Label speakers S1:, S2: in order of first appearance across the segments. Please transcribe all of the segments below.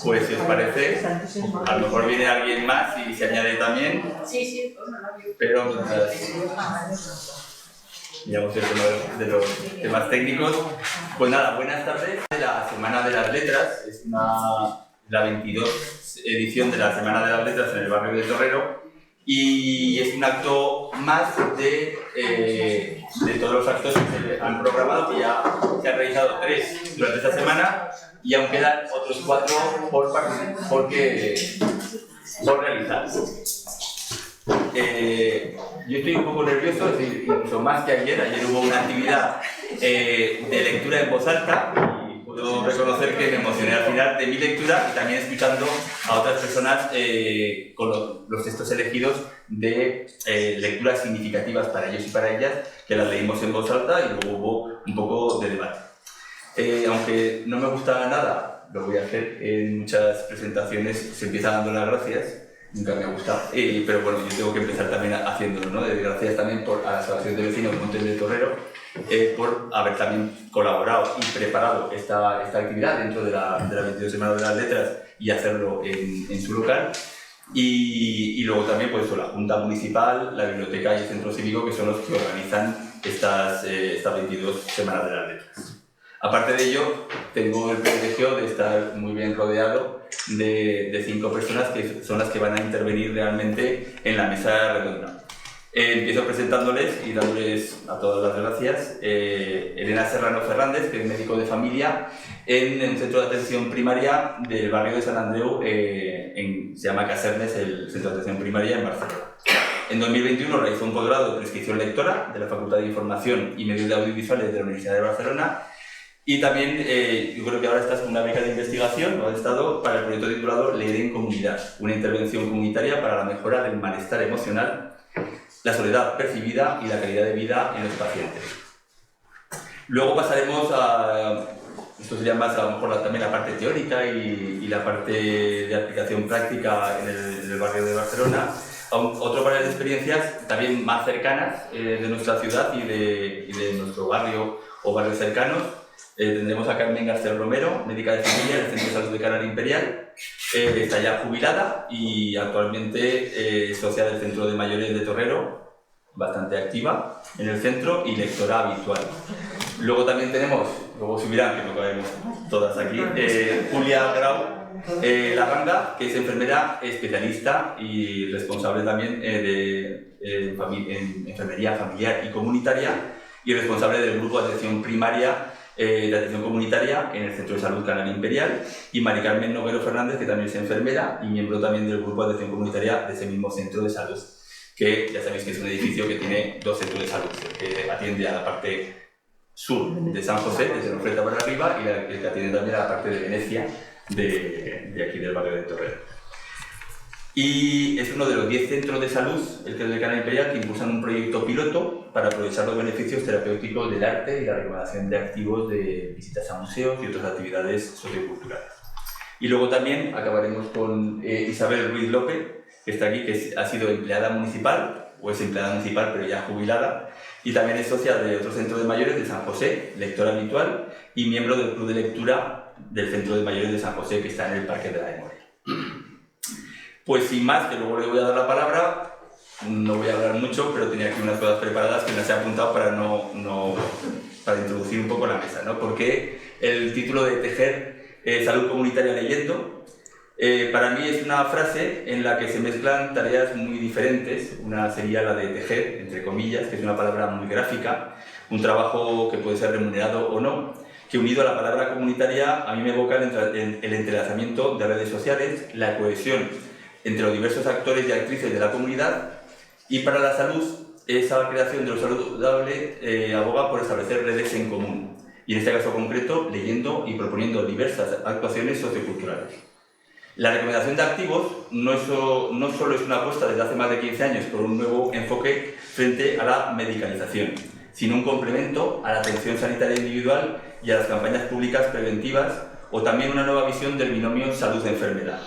S1: Pues si os parece, a lo mejor viene alguien más y se añade también, pero mientras miramos el tema de los temas técnicos, pues nada, buenas tardes. La Semana de las Letras es la 22 edición de la Semana de las Letras en el barrio de Torrero y es un acto más de todos los actos que se han programado, que ya se han realizado 3 durante esta semana y aún quedan otros 4 por realizar. Yo estoy un poco nervioso, es decir, incluso más que ayer. Ayer hubo una actividad de lectura en voz alta y puedo reconocer que me emocioné al final de mi lectura y también escuchando a otras personas con los textos elegidos de lecturas significativas para ellos y para ellas, que las leímos en voz alta y luego hubo un poco de debate. Aunque no me gusta nada, lo voy a hacer en muchas presentaciones, se empieza dando las gracias. Nunca me ha gustado, pero bueno, yo tengo que empezar también haciéndolo, ¿no? Gracias también a la Asociación de Vecinos Montes de Torrero por haber también colaborado y preparado esta actividad dentro de la 22 Semana de las Letras y hacerlo en su local. Y luego también pues la Junta Municipal, la Biblioteca y el Centro Cívico, que son los que organizan estas 22 Semanas de las Letras. Aparte de ello, tengo el privilegio de estar muy bien rodeado de 5 personas que son las que van a intervenir realmente en la mesa redonda. Empiezo presentándoles y dándoles a todas las gracias. Elena Serrano Fernández, que es médico de familia en un centro de atención primaria del barrio de San Andreu, se llama Casernes, el centro de atención primaria en Barcelona. En 2021 realizó un posgrado de prescripción lectora de la Facultad de Información y Medios Audiovisuales de la Universidad de Barcelona. Y también, yo creo que ahora estás con una beca de investigación, o has estado para el proyecto titulado Leer en Comunidad, una intervención comunitaria para la mejora del malestar emocional, la soledad percibida y la calidad de vida en los pacientes. Luego pasaremos esto sería más a lo mejor también la parte teórica y la parte de aplicación práctica en el barrio de Barcelona, a otro par de experiencias también más cercanas de nuestra ciudad y de nuestro barrio o barrios cercanos. Tendremos a Carmen García Romero, médica de familia del Centro de Salud de Canal Imperial. Está ya jubilada y actualmente socia del Centro de Mayores de Torrero, bastante activa en el centro y lectora habitual. Luego también tenemos, luego subirán, que no cabemos todas aquí, Julia Grau Larranga, que es enfermera especialista y responsable también en enfermería familiar y comunitaria y responsable del grupo de atención primaria de atención comunitaria en el Centro de Salud Canal Imperial, y Mari Carmen Noguero Fernández, que también es enfermera y miembro también del grupo de atención comunitaria de ese mismo centro de salud, que ya sabéis que es un edificio que tiene 2 centros de salud, que atiende a la parte sur de San José, desde Norfreta para arriba, y el que atiende también a la parte de Venecia, de aquí del barrio de Torrero. Y es uno de los 10 centros de salud, el que es de Canal Imperial, que impulsan un proyecto piloto para aprovechar los beneficios terapéuticos del arte y la recomendación de activos de visitas a museos y otras actividades socioculturales. Y luego también acabaremos con Isabel Ruiz López, que está aquí, que ha sido empleada municipal, o es empleada municipal pero ya jubilada, y también es socia de otro centro de mayores de San José, lectora habitual, y miembro del club de lectura del Centro de Mayores de San José, que está en el Parque de la Memoria. Pues sin más, que luego le voy a dar la palabra, no voy a hablar mucho, pero tenía aquí unas cosas preparadas que me las he apuntado para introducir un poco la mesa, ¿no? Porque el título de Tejer salud comunitaria leyendo, para mí es una frase en la que se mezclan tareas muy diferentes. Una sería la de tejer, entre comillas, que es una palabra muy gráfica, un trabajo que puede ser remunerado o no, que unido a la palabra comunitaria a mí me evoca el entrelazamiento de redes sociales, la cohesión entre los diversos actores y actrices de la comunidad, y para la salud, esa creación de lo saludable aboga por establecer redes en común, y en este caso concreto, leyendo y proponiendo diversas actuaciones socioculturales. La recomendación de activos no solo es una apuesta desde hace más de 15 años por un nuevo enfoque frente a la medicalización, sino un complemento a la atención sanitaria individual y a las campañas públicas preventivas, o también una nueva visión del binomio salud-enfermedad,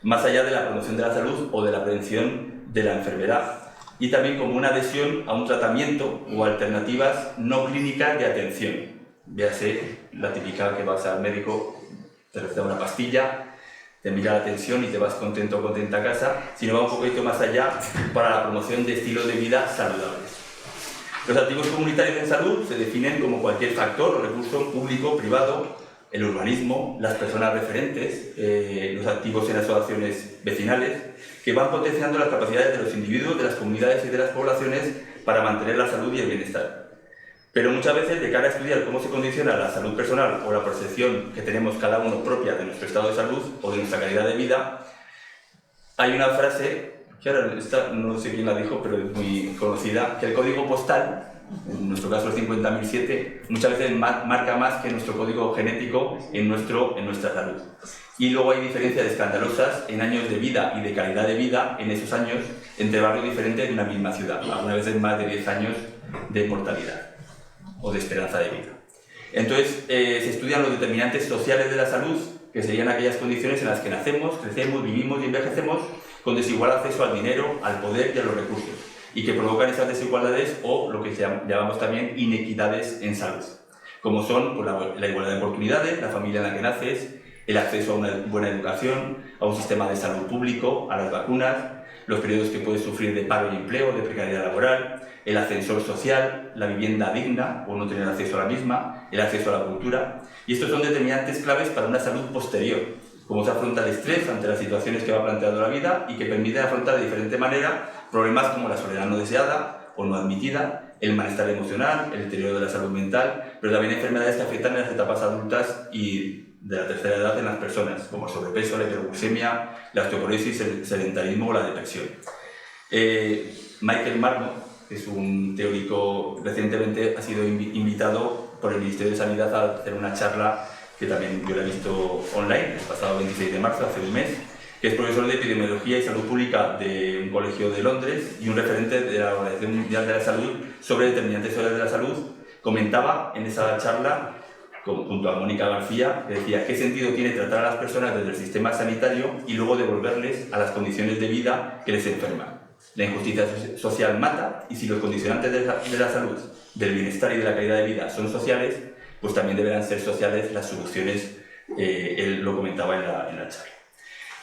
S1: más allá de la promoción de la salud o de la prevención de la enfermedad y también como una adhesión a un tratamiento o alternativas no clínicas de atención. Véase la típica que vas al médico, te receta una pastilla, te mira la tensión y te vas contento o contenta a casa, sino va un poquito más allá para la promoción de estilos de vida saludables. Los activos comunitarios en salud se definen como cualquier factor o recurso público, privado, el urbanismo, las personas referentes, los activos en asociaciones vecinales, que van potenciando las capacidades de los individuos, de las comunidades y de las poblaciones para mantener la salud y el bienestar. Pero muchas veces, de cara a estudiar cómo se condiciona la salud personal o la percepción que tenemos cada uno propia de nuestro estado de salud o de nuestra calidad de vida, hay una frase, que ahora no sé quién la dijo, pero es muy conocida, que el código postal, en nuestro caso el 50.007, muchas veces marca más que nuestro código genético en nuestra salud. Y luego hay diferencias escandalosas en años de vida y de calidad de vida en esos años entre barrios diferentes de una misma ciudad, algunas veces más de 10 años de mortalidad o de esperanza de vida. Entonces, se estudian los determinantes sociales de la salud, que serían aquellas condiciones en las que nacemos, crecemos, vivimos y envejecemos con desigual acceso al dinero, al poder y a los recursos, y que provocan esas desigualdades o lo que llamamos también inequidades en salud, como son pues, la igualdad de oportunidades, la familia en la que naces, el acceso a una buena educación, a un sistema de salud público, a las vacunas, los periodos que puedes sufrir de paro y empleo, de precariedad laboral, el ascensor social, la vivienda digna o no tener acceso a la misma, el acceso a la cultura. Y estos son determinantes claves para una salud posterior, cómo se afronta el estrés ante las situaciones que va planteando la vida y que permiten afrontar de diferente manera problemas como la soledad no deseada o no admitida, el malestar emocional, el deterioro de la salud mental, pero también enfermedades que afectan en las etapas adultas y de la tercera edad en las personas, como el sobrepeso, la hiperglucemia, la osteoporosis, el sedentarismo o la depresión. Michael Marmot, que es un teórico, recientemente ha sido invitado por el Ministerio de Sanidad a hacer una charla que también yo la he visto online, el pasado 26 de marzo, hace un mes, que es profesor de Epidemiología y Salud Pública de un colegio de Londres y un referente de la Organización Mundial de la Salud sobre determinantes sociales de la salud. Comentaba en esa charla, junto a Mónica García, que decía qué sentido tiene tratar a las personas desde el sistema sanitario y luego devolverles a las condiciones de vida que les enferman. La injusticia social mata y si los condicionantes de la salud, del bienestar y de la calidad de vida son sociales, pues también deberán ser sociales las soluciones, él lo comentaba en la charla.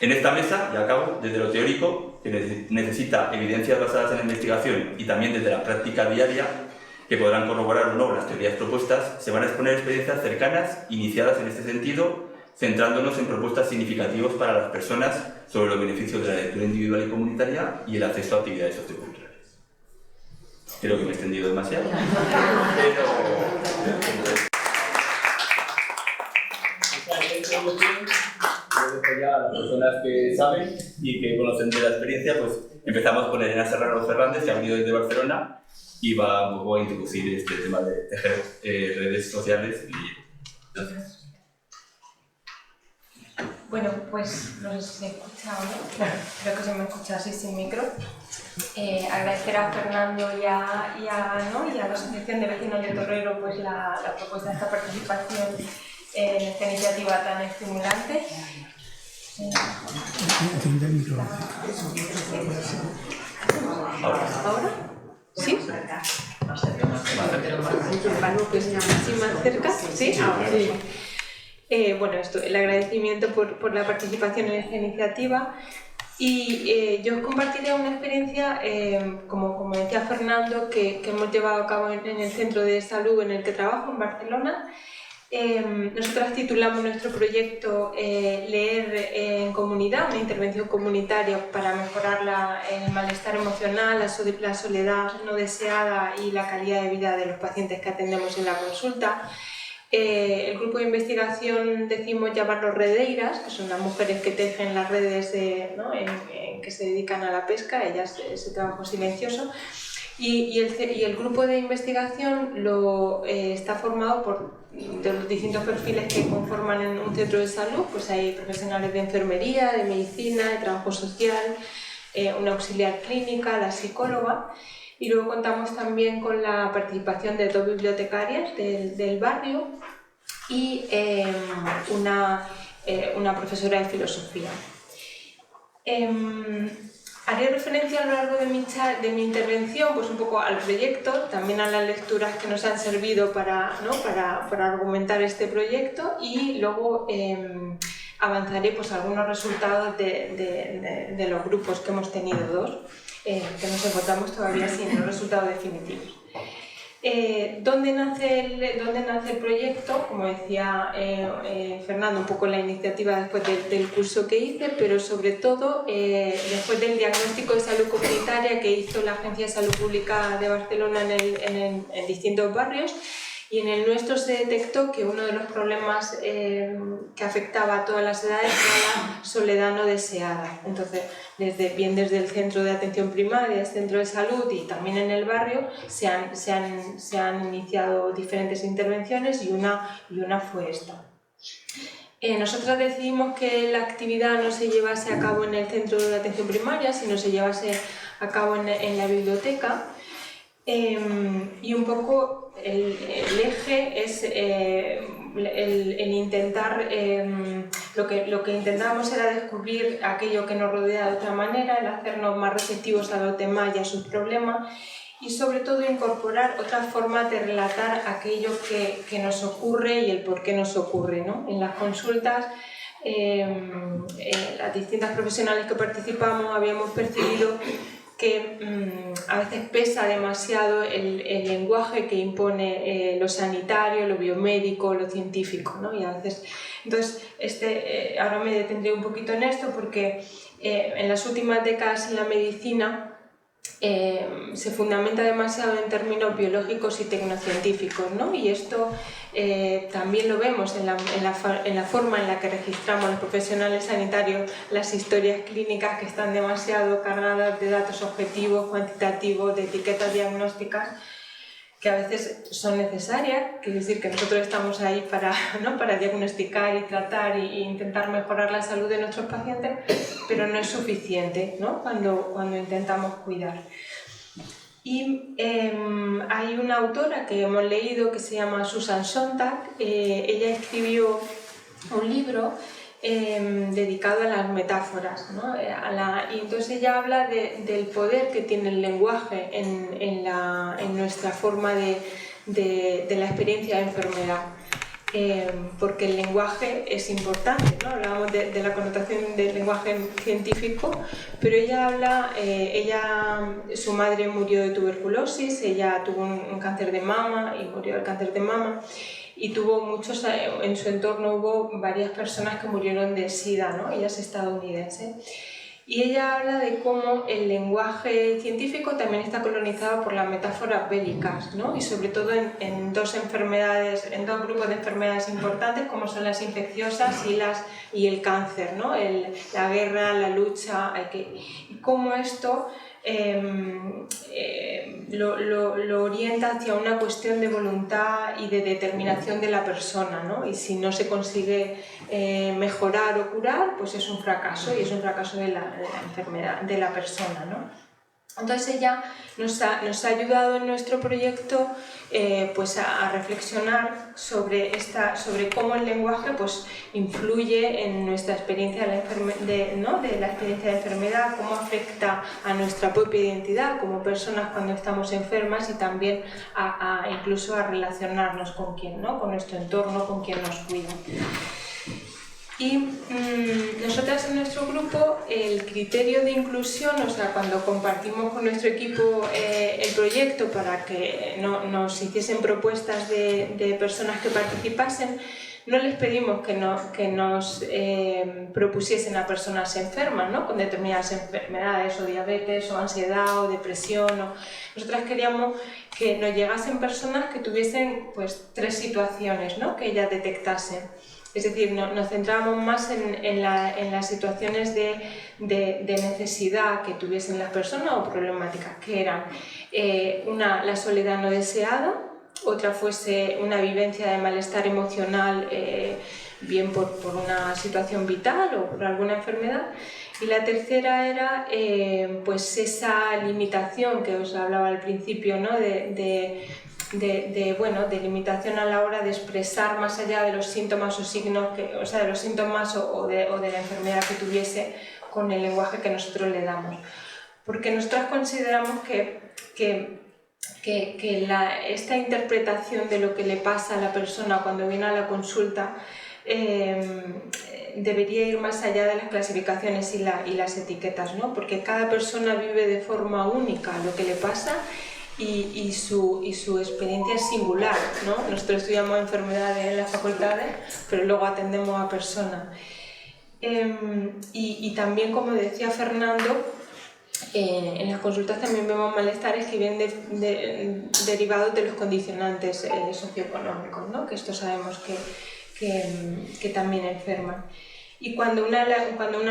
S1: En esta mesa, ya acabo, desde lo teórico, que necesita evidencias basadas en la investigación y también desde la práctica diaria, que podrán corroborar o no las teorías propuestas, se van a exponer experiencias cercanas, iniciadas en este sentido, centrándonos en propuestas significativas para las personas sobre los beneficios de la lectura individual y comunitaria y el acceso a actividades socioculturales. Creo que me he extendido demasiado, pero ya a las personas que saben y que conocen de la experiencia, pues empezamos con Elena Serrano Fernández, que ha venido desde Barcelona y va un poco a introducir este tema de tejer redes sociales. Gracias.
S2: Bueno, pues no sé si se escucha o no. Claro, creo que se me escucha así sin micro. Agradecer a Fernando y a la Asociación de Vecinos de Torrero pues la propuesta de esta participación en esta iniciativa tan estimulante. ¿Ahora? ¿Sí? Algo que sea así más cerca. ¿Sí? Ahora sí. Bueno, el agradecimiento por la participación en esta iniciativa y yo os compartiré una experiencia, como decía Fernando, que hemos llevado a cabo en el centro de salud en el que trabajo, en Barcelona. Nosotras titulamos nuestro proyecto Leer en comunidad, una intervención comunitaria para mejorar el malestar emocional, la soledad no deseada y la calidad de vida de los pacientes que atendemos en la consulta. El grupo de investigación decimos llamarlos redeiras, que son las mujeres que tejen las redes que se dedican a la pesca, ellas ese trabajo silencioso. Y el grupo de investigación está formado de los distintos perfiles que conforman en un centro de salud. Pues hay profesionales de enfermería, de medicina, de trabajo social, una auxiliar clínica, la psicóloga. Y luego contamos también con la participación de 2 bibliotecarias del barrio y una profesora de filosofía. Haré referencia a lo largo de mi intervención pues un poco al proyecto, también a las lecturas que nos han servido para argumentar este proyecto, y luego avanzaré pues algunos resultados de los grupos que hemos tenido, 2, que nos encontramos todavía sin los resultados definitivos. ¿Dónde nace el proyecto? Como decía Fernando, un poco la iniciativa después del curso que hice, pero sobre todo después del diagnóstico de salud comunitaria que hizo la Agencia de Salud Pública de Barcelona en distintos barrios. Y en el nuestro se detectó que uno de los problemas que afectaba a todas las edades era la soledad no deseada. Entonces, desde el centro de atención primaria, el centro de salud y también en el barrio se han iniciado diferentes intervenciones y una fue esta. Nosotros decidimos que la actividad no se llevase a cabo en el centro de atención primaria, sino se llevase a cabo en la biblioteca. Y un poco el eje es el intentar, lo que intentábamos era descubrir aquello que nos rodea de otra manera, el hacernos más receptivos a los demás y a sus problemas, y sobre todo incorporar otras formas de relatar aquello que nos ocurre y el por qué nos ocurre, ¿no? En las consultas, las distintas profesionales que participamos habíamos percibido que a veces pesa demasiado el lenguaje que impone lo sanitario, lo biomédico, lo científico, ¿no? Y a veces, entonces, ahora me detendré un poquito en esto porque en las últimas décadas en la medicina se fundamenta demasiado en términos biológicos y tecnocientíficos, ¿no? Y esto también lo vemos en la forma en la que registramos los profesionales sanitarios las historias clínicas, que están demasiado cargadas de datos objetivos, cuantitativos, de etiquetas diagnósticas, que a veces son necesarias. Quiere decir que nosotros estamos ahí para diagnosticar y tratar e intentar mejorar la salud de nuestros pacientes, pero no es suficiente, ¿no? cuando intentamos cuidar. Y hay una autora que hemos leído que se llama Susan Sontag. Ella escribió un libro dedicado a las metáforas, ¿no? Y entonces ella habla del poder que tiene el lenguaje en nuestra forma de la experiencia de enfermedad. Porque el lenguaje es importante, ¿no? Hablábamos de la connotación del lenguaje científico, pero ella habla, su madre murió de tuberculosis, ella tuvo un cáncer de mama y murió del cáncer de mama, y en su entorno hubo varias personas que murieron de SIDA, ¿no? Ella es estadounidense. Y ella habla de cómo el lenguaje científico también está colonizado por las metáforas bélicas, ¿no? Y sobre todo en dos grupos de enfermedades importantes, como son las infecciosas y el cáncer, ¿no? La guerra, la lucha, y cómo esto lo orienta hacia una cuestión de voluntad y de determinación de la persona, ¿no? Y si no se consigue mejorar o curar, pues es un fracaso, y es un fracaso de la enfermedad, de la persona, ¿no? Entonces ella nos ha ayudado en nuestro proyecto pues a reflexionar sobre cómo el lenguaje pues, influye en nuestra experiencia de la experiencia de enfermedad, cómo afecta a nuestra propia identidad como personas cuando estamos enfermas, y también incluso a relacionarnos con nuestro entorno, con quien nos cuida. Y nosotras en nuestro grupo, el criterio de inclusión, o sea, cuando compartimos con nuestro equipo el proyecto para que nos hiciesen propuestas de personas que participasen, no les pedimos que nos propusiesen a personas enfermas, ¿no? Con determinadas enfermedades, o diabetes, o ansiedad, o depresión. Nosotras queríamos que nos llegasen personas que tuviesen pues, 3 situaciones, ¿no? Que ellas detectasen. Es decir, nos centrábamos más en las situaciones de necesidad que tuviesen las personas o problemáticas, que eran la soledad no deseada, otra fuese una vivencia de malestar emocional, bien por una situación vital o por alguna enfermedad, y la tercera era pues esa limitación que os hablaba al principio, ¿no? de limitación a la hora de expresar más allá de los síntomas o signos, de los síntomas o de la enfermedad que tuviese, con el lenguaje que nosotros le damos. porque nosotros consideramos que esta interpretación de lo que le pasa a la persona cuando viene a la consulta debería ir más allá de las clasificaciones y las etiquetas, ¿no? Porque cada persona vive de forma única lo que le pasa y su experiencia es singular, ¿no? Nosotros estudiamos enfermedades en las facultades, pero luego atendemos a personas. Y también, como decía Fernando, en las consultas también vemos malestares que vienen derivados de los condicionantes socioeconómicos, ¿no? Que esto sabemos que también enferman. Y cuando una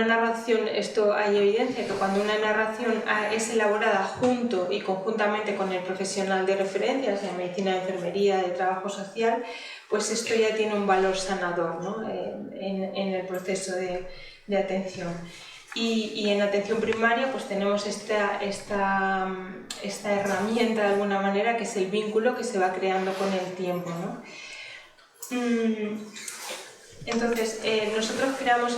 S2: narración, esto hay evidencia que cuando una narración es elaborada junto y conjuntamente con el profesional de referencia, sea medicina, de enfermería, de trabajo social, pues esto ya tiene un valor sanador, ¿no? en el proceso de atención. Y en atención primaria pues tenemos esta herramienta de alguna manera, que es el vínculo que se va creando con el tiempo, ¿no? Entonces, nosotros creamos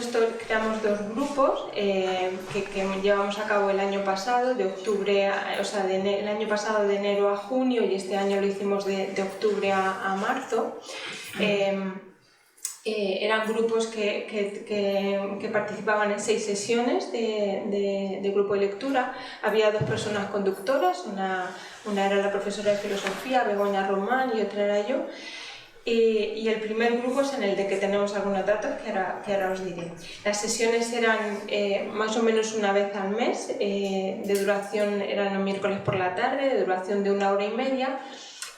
S2: dos grupos que llevamos a cabo el año pasado, de octubre, el año pasado de enero a junio, y este año lo hicimos de octubre a marzo. Eran grupos que participaban en 6 sesiones de grupo de lectura. Había 2 personas conductoras, una era la profesora de filosofía, Begoña Román, y otra era yo. Y el primer grupo es en el de que tenemos algunos datos que ahora os diré. Las sesiones eran más o menos una vez al mes, de duración eran los miércoles por la tarde, de duración de 1 hora y media,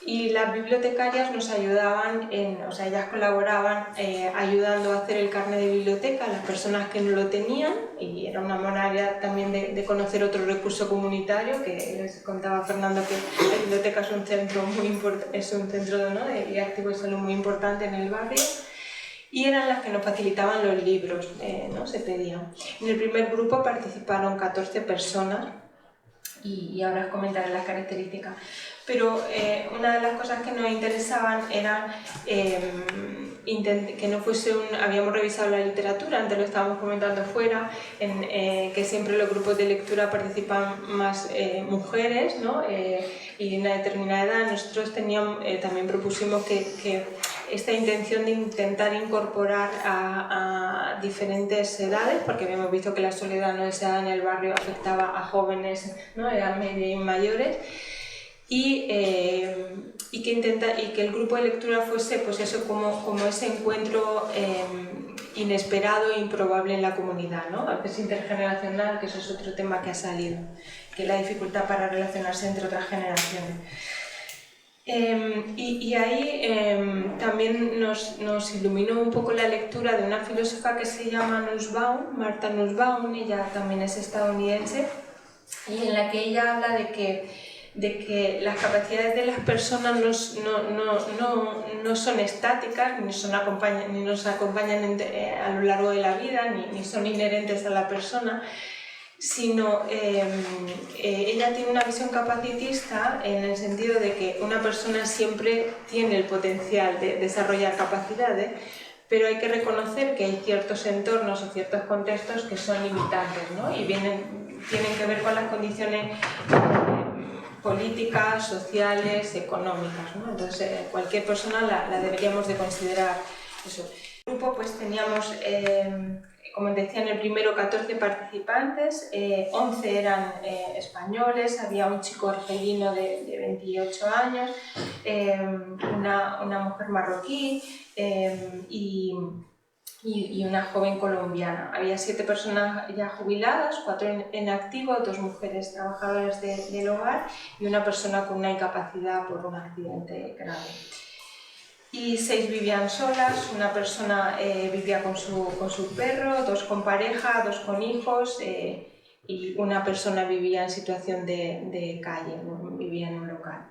S2: y las bibliotecarias nos ayudaban, ellas colaboraban ayudando a hacer el carnet de biblioteca a las personas que no lo tenían, y era una manera también de conocer otro recurso comunitario, que les contaba Fernando que la biblioteca es un centro muy importante, es un centro, ¿no?, de activo de salud muy importante en el barrio. Y eran las que nos facilitaban los libros, ¿no?, se pedían. En el primer grupo participaron 14 personas, y ahora os comentaré las características. Pero una de las cosas que nos interesaban era que no fuese habíamos revisado la literatura, antes lo estábamos comentando fuera, que siempre en los grupos de lectura participan más mujeres, ¿no? Y de una determinada edad. Nosotros también propusimos que esta intención de intentar incorporar a diferentes edades, porque habíamos visto que la soledad no deseada en el barrio afectaba a jóvenes, ¿no?, edad media y mayores, y que el grupo de lectura fuese, pues eso, como ese encuentro inesperado e improbable en la comunidad, ¿no? A veces intergeneracional, que eso es otro tema que ha salido, que es la dificultad para relacionarse entre otras generaciones. Y ahí también nos iluminó un poco la lectura de una filósofa que se llama Nussbaum, Martha Nussbaum. Ella también es estadounidense, y en la que ella habla de que las capacidades de las personas no son estáticas, ni nos acompañan a lo largo de la vida, ni son inherentes a la persona, sino ella tiene una visión capacitista en el sentido de que una persona siempre tiene el potencial de desarrollar capacidades, pero hay que reconocer que hay ciertos entornos o ciertos contextos que son limitantes, ¿no? Y tienen que ver con las condiciones políticas, sociales, económicas, ¿no? Entonces cualquier persona la deberíamos de considerar eso. En el grupo pues teníamos, como decía, en el primero 14 participantes, 11 eran españoles, había un chico argelino de 28 años, una mujer marroquí y una joven colombiana. Había 7 personas ya jubiladas, 4 en activo, 2 mujeres trabajadoras del hogar y una persona con una incapacidad por un accidente grave. Y 6 vivían solas, una persona vivía con su perro, 2 con pareja, 2 con hijos, y una persona vivía en situación de calle, vivía en un local.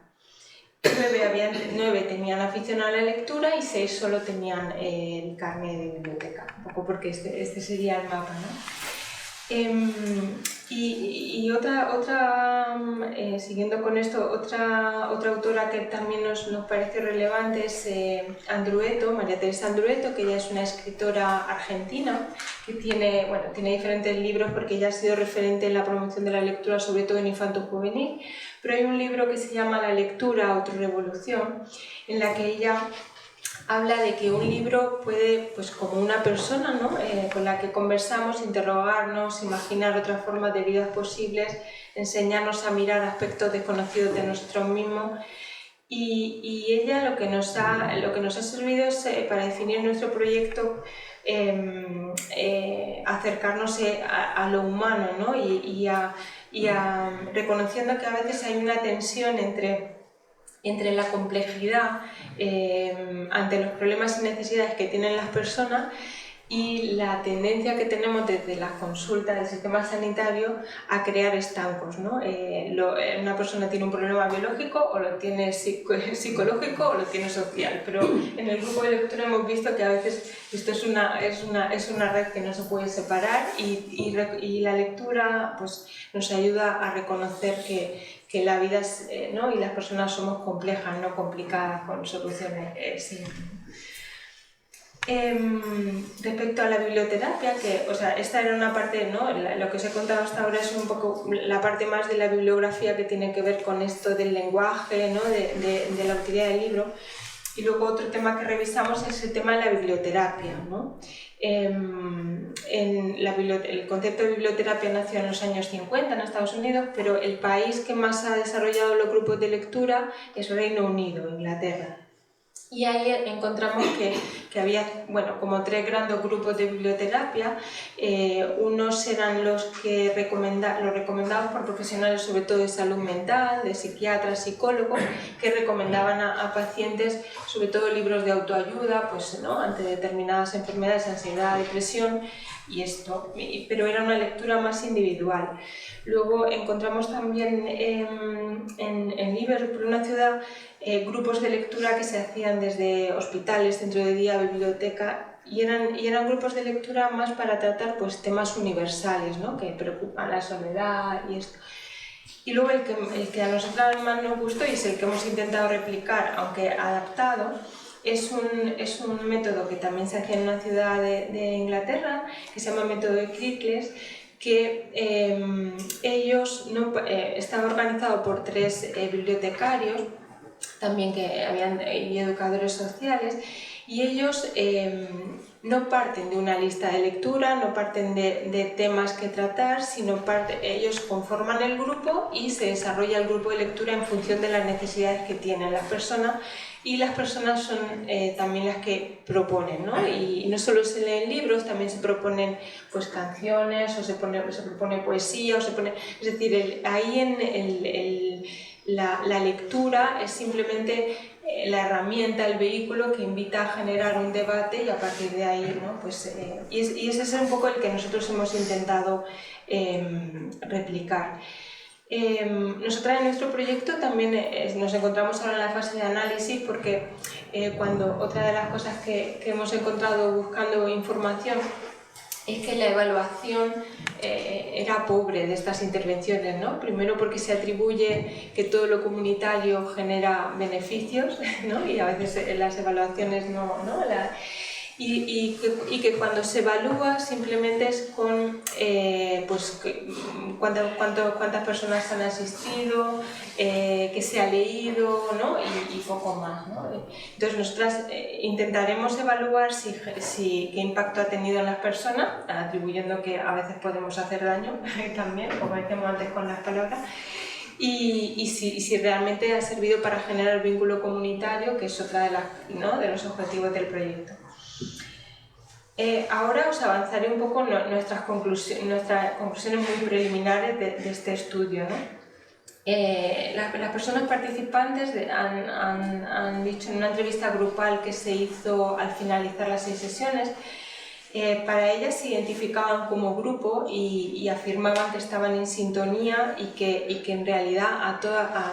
S2: 9 tenían afición a la lectura y 6 solo tenían el carnet de biblioteca, un poco porque este sería el mapa, ¿no? Y siguiendo con esto, otra autora que también nos parece relevante es Andrueto, María Teresa Andrueto, que ella es una escritora argentina que tiene diferentes libros porque ella ha sido referente en la promoción de la lectura, sobre todo en infanto-juvenil, pero hay un libro que se llama La lectura, autorrevolución, en la que ella habla de que un libro puede, pues como una persona, ¿no? Con la que conversamos, interrogarnos, imaginar otras formas de vida posibles, enseñarnos a mirar aspectos desconocidos de nosotros mismos. Y ella lo que nos ha servido es para definir nuestro proyecto, acercarnos a lo humano, ¿no? Reconociendo que a veces hay una tensión entre la complejidad ante los problemas y necesidades que tienen las personas y la tendencia que tenemos desde las consultas del sistema sanitario a crear estancos, ¿no? Una persona tiene un problema biológico o lo tiene psicológico o lo tiene social, pero en el grupo de lectura hemos visto que a veces esto es una red que no se puede separar y la lectura pues, nos ayuda a reconocer que la vida ¿no? y las personas somos complejas, no complicadas, con soluciones simples. Respecto a la biblioterapia, esta era una parte, ¿no? Lo que os he contado hasta ahora es un poco la parte más de la bibliografía que tiene que ver con esto del lenguaje, ¿no? de la utilidad del libro. Y luego otro tema que revisamos es el tema de la biblioterapia, ¿no? El concepto de biblioterapia nació en los años 50 en Estados Unidos, pero el país que más ha desarrollado los grupos de lectura es el Reino Unido, Inglaterra. Y ahí encontramos que había como 3 grandes grupos de biblioterapia. Unos eran los recomendados por profesionales, sobre todo de salud mental, de psiquiatras, psicólogos, que recomendaban a pacientes sobre todo libros de autoayuda, pues, ¿no? Ante determinadas enfermedades, ansiedad, depresión y esto, pero era una lectura más individual. Luego encontramos también en Liverpool, una ciudad, grupos de lectura que se hacían desde hospitales, centro de día, biblioteca, y eran grupos de lectura más para tratar pues, temas universales, ¿no? Que preocupan la soledad y esto. Y luego el que a nosotros más nos gustó y es el que hemos intentado replicar, aunque adaptado, es un método que también se hacía en una ciudad de Inglaterra, que se llama método de Crickles, que estaba organizado por 3 bibliotecarios, también y educadores sociales, y ellos no parten de una lista de lectura, no parten de temas que tratar, sino ellos conforman el grupo y se desarrolla el grupo de lectura en función de las necesidades que tienen las personas, y las personas son también las que proponen, ¿no? Y no solo se leen libros, también se proponen pues, canciones, o se propone poesía, es decir, la lectura es simplemente la herramienta, el vehículo que invita a generar un debate y a partir de ahí, ¿no? Pues, y ese es un poco el que nosotros hemos intentado replicar. Nosotras en nuestro proyecto también nos encontramos ahora en la fase de análisis porque otra de las cosas que hemos encontrado buscando información es que la evaluación era pobre de estas intervenciones, ¿no? Primero porque se atribuye que todo lo comunitario genera beneficios, ¿no? Y a veces las evaluaciones no y que cuando se evalúa simplemente es con pues, cuántas personas han asistido, qué se ha leído, ¿no? y poco más, ¿no? Entonces nosotras intentaremos evaluar qué impacto ha tenido en las personas, atribuyendo que a veces podemos hacer daño también, como decíamos antes con las palabras, y si realmente ha servido para generar vínculo comunitario, que es otra de los objetivos del proyecto. Ahora os avanzaré un poco nuestras conclusiones muy preliminares de este estudio, ¿no? Las personas participantes han dicho en una entrevista grupal que se hizo al finalizar las 6 sesiones Para ellas se identificaban como grupo y afirmaban que estaban en sintonía y que en realidad a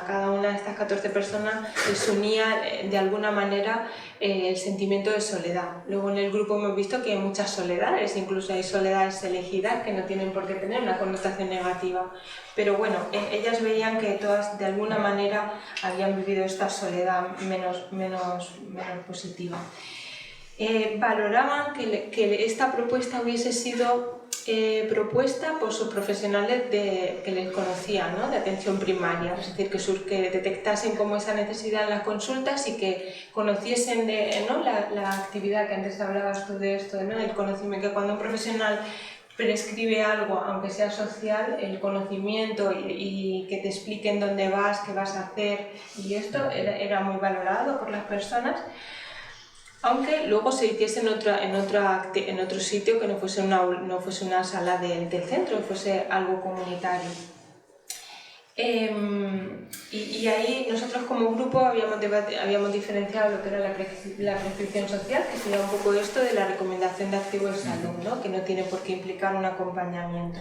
S2: cada una de estas 14 personas les unía de alguna manera el sentimiento de soledad. Luego en el grupo hemos visto que hay muchas soledades, incluso hay soledades elegidas que no tienen por qué tener una connotación negativa. Pero bueno, ellas veían que todas de alguna manera habían vivido esta soledad menos positiva. Valoraban que esta propuesta hubiese sido propuesta por sus profesionales que les conocían, ¿no? De atención primaria, es decir, que detectasen como esa necesidad en las consultas y que conociesen ¿no? la actividad que antes hablabas tú de esto, ¿no? El conocimiento, que cuando un profesional prescribe algo, aunque sea social, el conocimiento y que te expliquen dónde vas, qué vas a hacer, y esto era muy valorado por las personas. Aunque luego se hiciese en otro sitio que no fuese una sala del centro, que fuese algo comunitario. Y ahí nosotros como grupo habíamos diferenciado lo que era la prescripción social, que sería un poco esto de la recomendación de activo de salud, ¿no? Que no tiene por qué implicar un acompañamiento.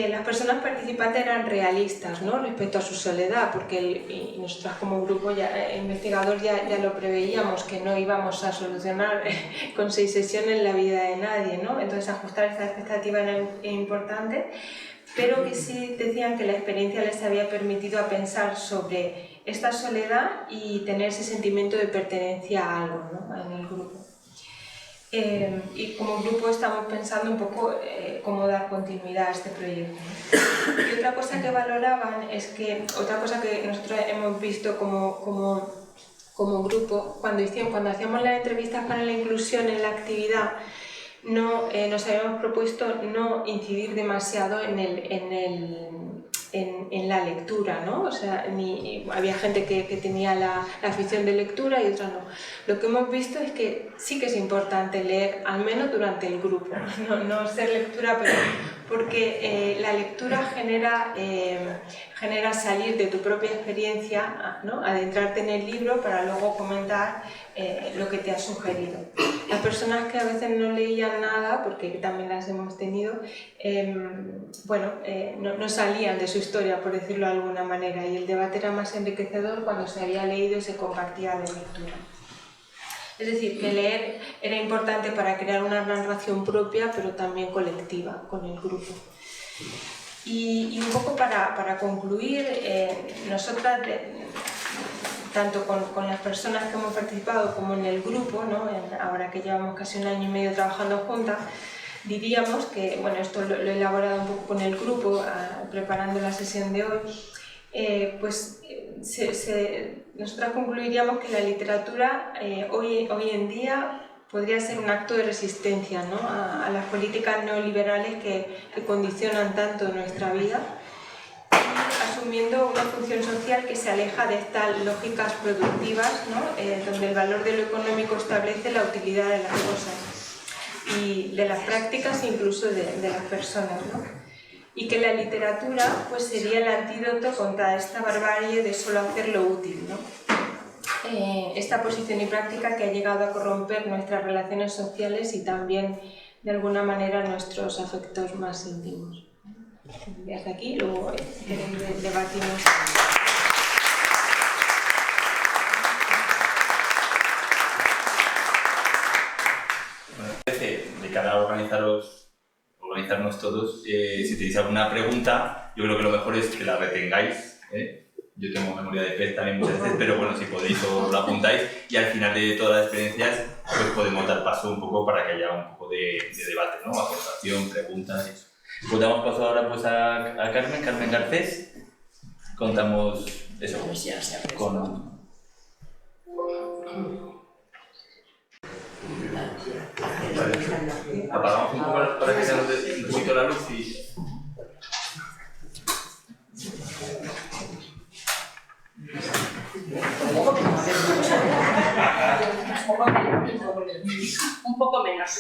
S2: Las personas participantes eran realistas, ¿no? Respecto a su soledad, porque nosotros como grupo investigador ya lo preveíamos, que no íbamos a solucionar con 6 sesiones la vida de nadie, ¿no? Entonces ajustar esta expectativa era importante, pero que sí decían que la experiencia les había permitido a pensar sobre esta soledad y tener ese sentimiento de pertenencia a algo, ¿no? En el grupo. Y como grupo estamos pensando un poco cómo dar continuidad a este proyecto. Y otra cosa que valoraban es que, otra cosa que nosotros hemos visto como grupo, cuando hacíamos las entrevistas para la inclusión en la actividad, nos habíamos propuesto no incidir demasiado en la lectura, ¿no? O sea, había gente que tenía la afición de lectura y otra no. Lo que hemos visto es que sí que es importante leer, al menos durante el grupo, no ser lectura, pero porque la lectura genera salir de tu propia experiencia, ¿no? Adentrarte en el libro para luego comentar lo que te ha sugerido. Las personas que a veces no leían nada, porque también las hemos tenido, no salían de su historia, por decirlo de alguna manera, y el debate era más enriquecedor cuando se había leído y se compartía de lectura. Es decir, que leer era importante para crear una narración propia, pero también colectiva, con el grupo. Y un poco para concluir, nosotras, tanto con las personas que hemos participado como en el grupo, ¿no? Ahora que llevamos casi 1 año y medio trabajando juntas, diríamos que, bueno, esto lo he elaborado un poco con el grupo, preparando la sesión de hoy, nosotras concluiríamos que la literatura hoy en día podría ser un acto de resistencia, ¿no? a las políticas neoliberales que condicionan tanto nuestra vida, asumiendo una función social que se aleja de estas lógicas productivas, ¿no? Donde el valor de lo económico establece la utilidad de las cosas y de las prácticas e incluso de las personas, ¿no? Y que la literatura pues, sería el antídoto contra esta barbarie de solo hacer lo útil, ¿no? Esta posición y práctica que ha llegado a corromper nuestras relaciones sociales y también de alguna manera nuestros afectos más íntimos. Y hasta aquí, luego debatimos.
S1: De cara a organizarnos todos, si tenéis alguna pregunta, yo creo que lo mejor es que la retengáis. Yo tengo memoria de pez también muchas veces, pero bueno, si podéis os lo apuntáis y al final de todas las experiencias pues podemos dar paso un poco para que haya un poco de debate, ¿no? Aportación, preguntas y eso. Pues damos paso ahora pues a Carmen Garcés. Contamos eso con... Vale. Apagamos un poco para que se nos dé un poquito la luz y...
S3: Un poco menos.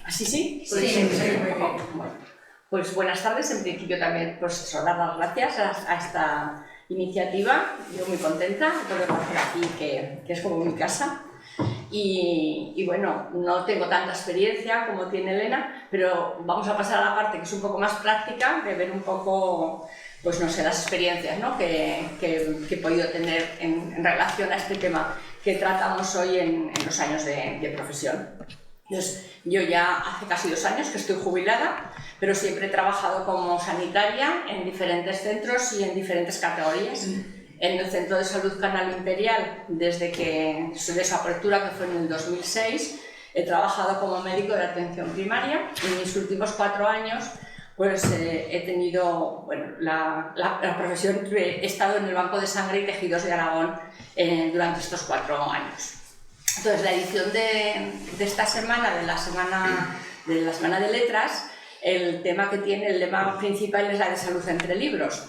S3: ¿Así sí? Pues buenas tardes. En principio también pues, dar las gracias a esta iniciativa, yo muy contenta de poder hacer aquí, que es como mi casa. Y bueno, no tengo tanta experiencia como tiene Elena, pero vamos a pasar a la parte que es un poco más práctica, de ver un poco, pues no sé, las experiencias, ¿no?, que he podido tener en relación a este tema que tratamos hoy en los años de profesión. Entonces, yo ya hace casi 2 años que estoy jubilada, pero siempre he trabajado como sanitaria en diferentes centros y en diferentes categorías. En el Centro de Salud Canal Imperial, de su apertura, que fue en el 2006, he trabajado como médico de atención primaria. En mis últimos 4 años pues, he tenido la profesión, he estado en el Banco de Sangre y Tejidos de Aragón durante estos 4 años. Entonces, la edición de esta semana, de la semana de letras, el tema que tiene, el lema principal es la de salud entre libros.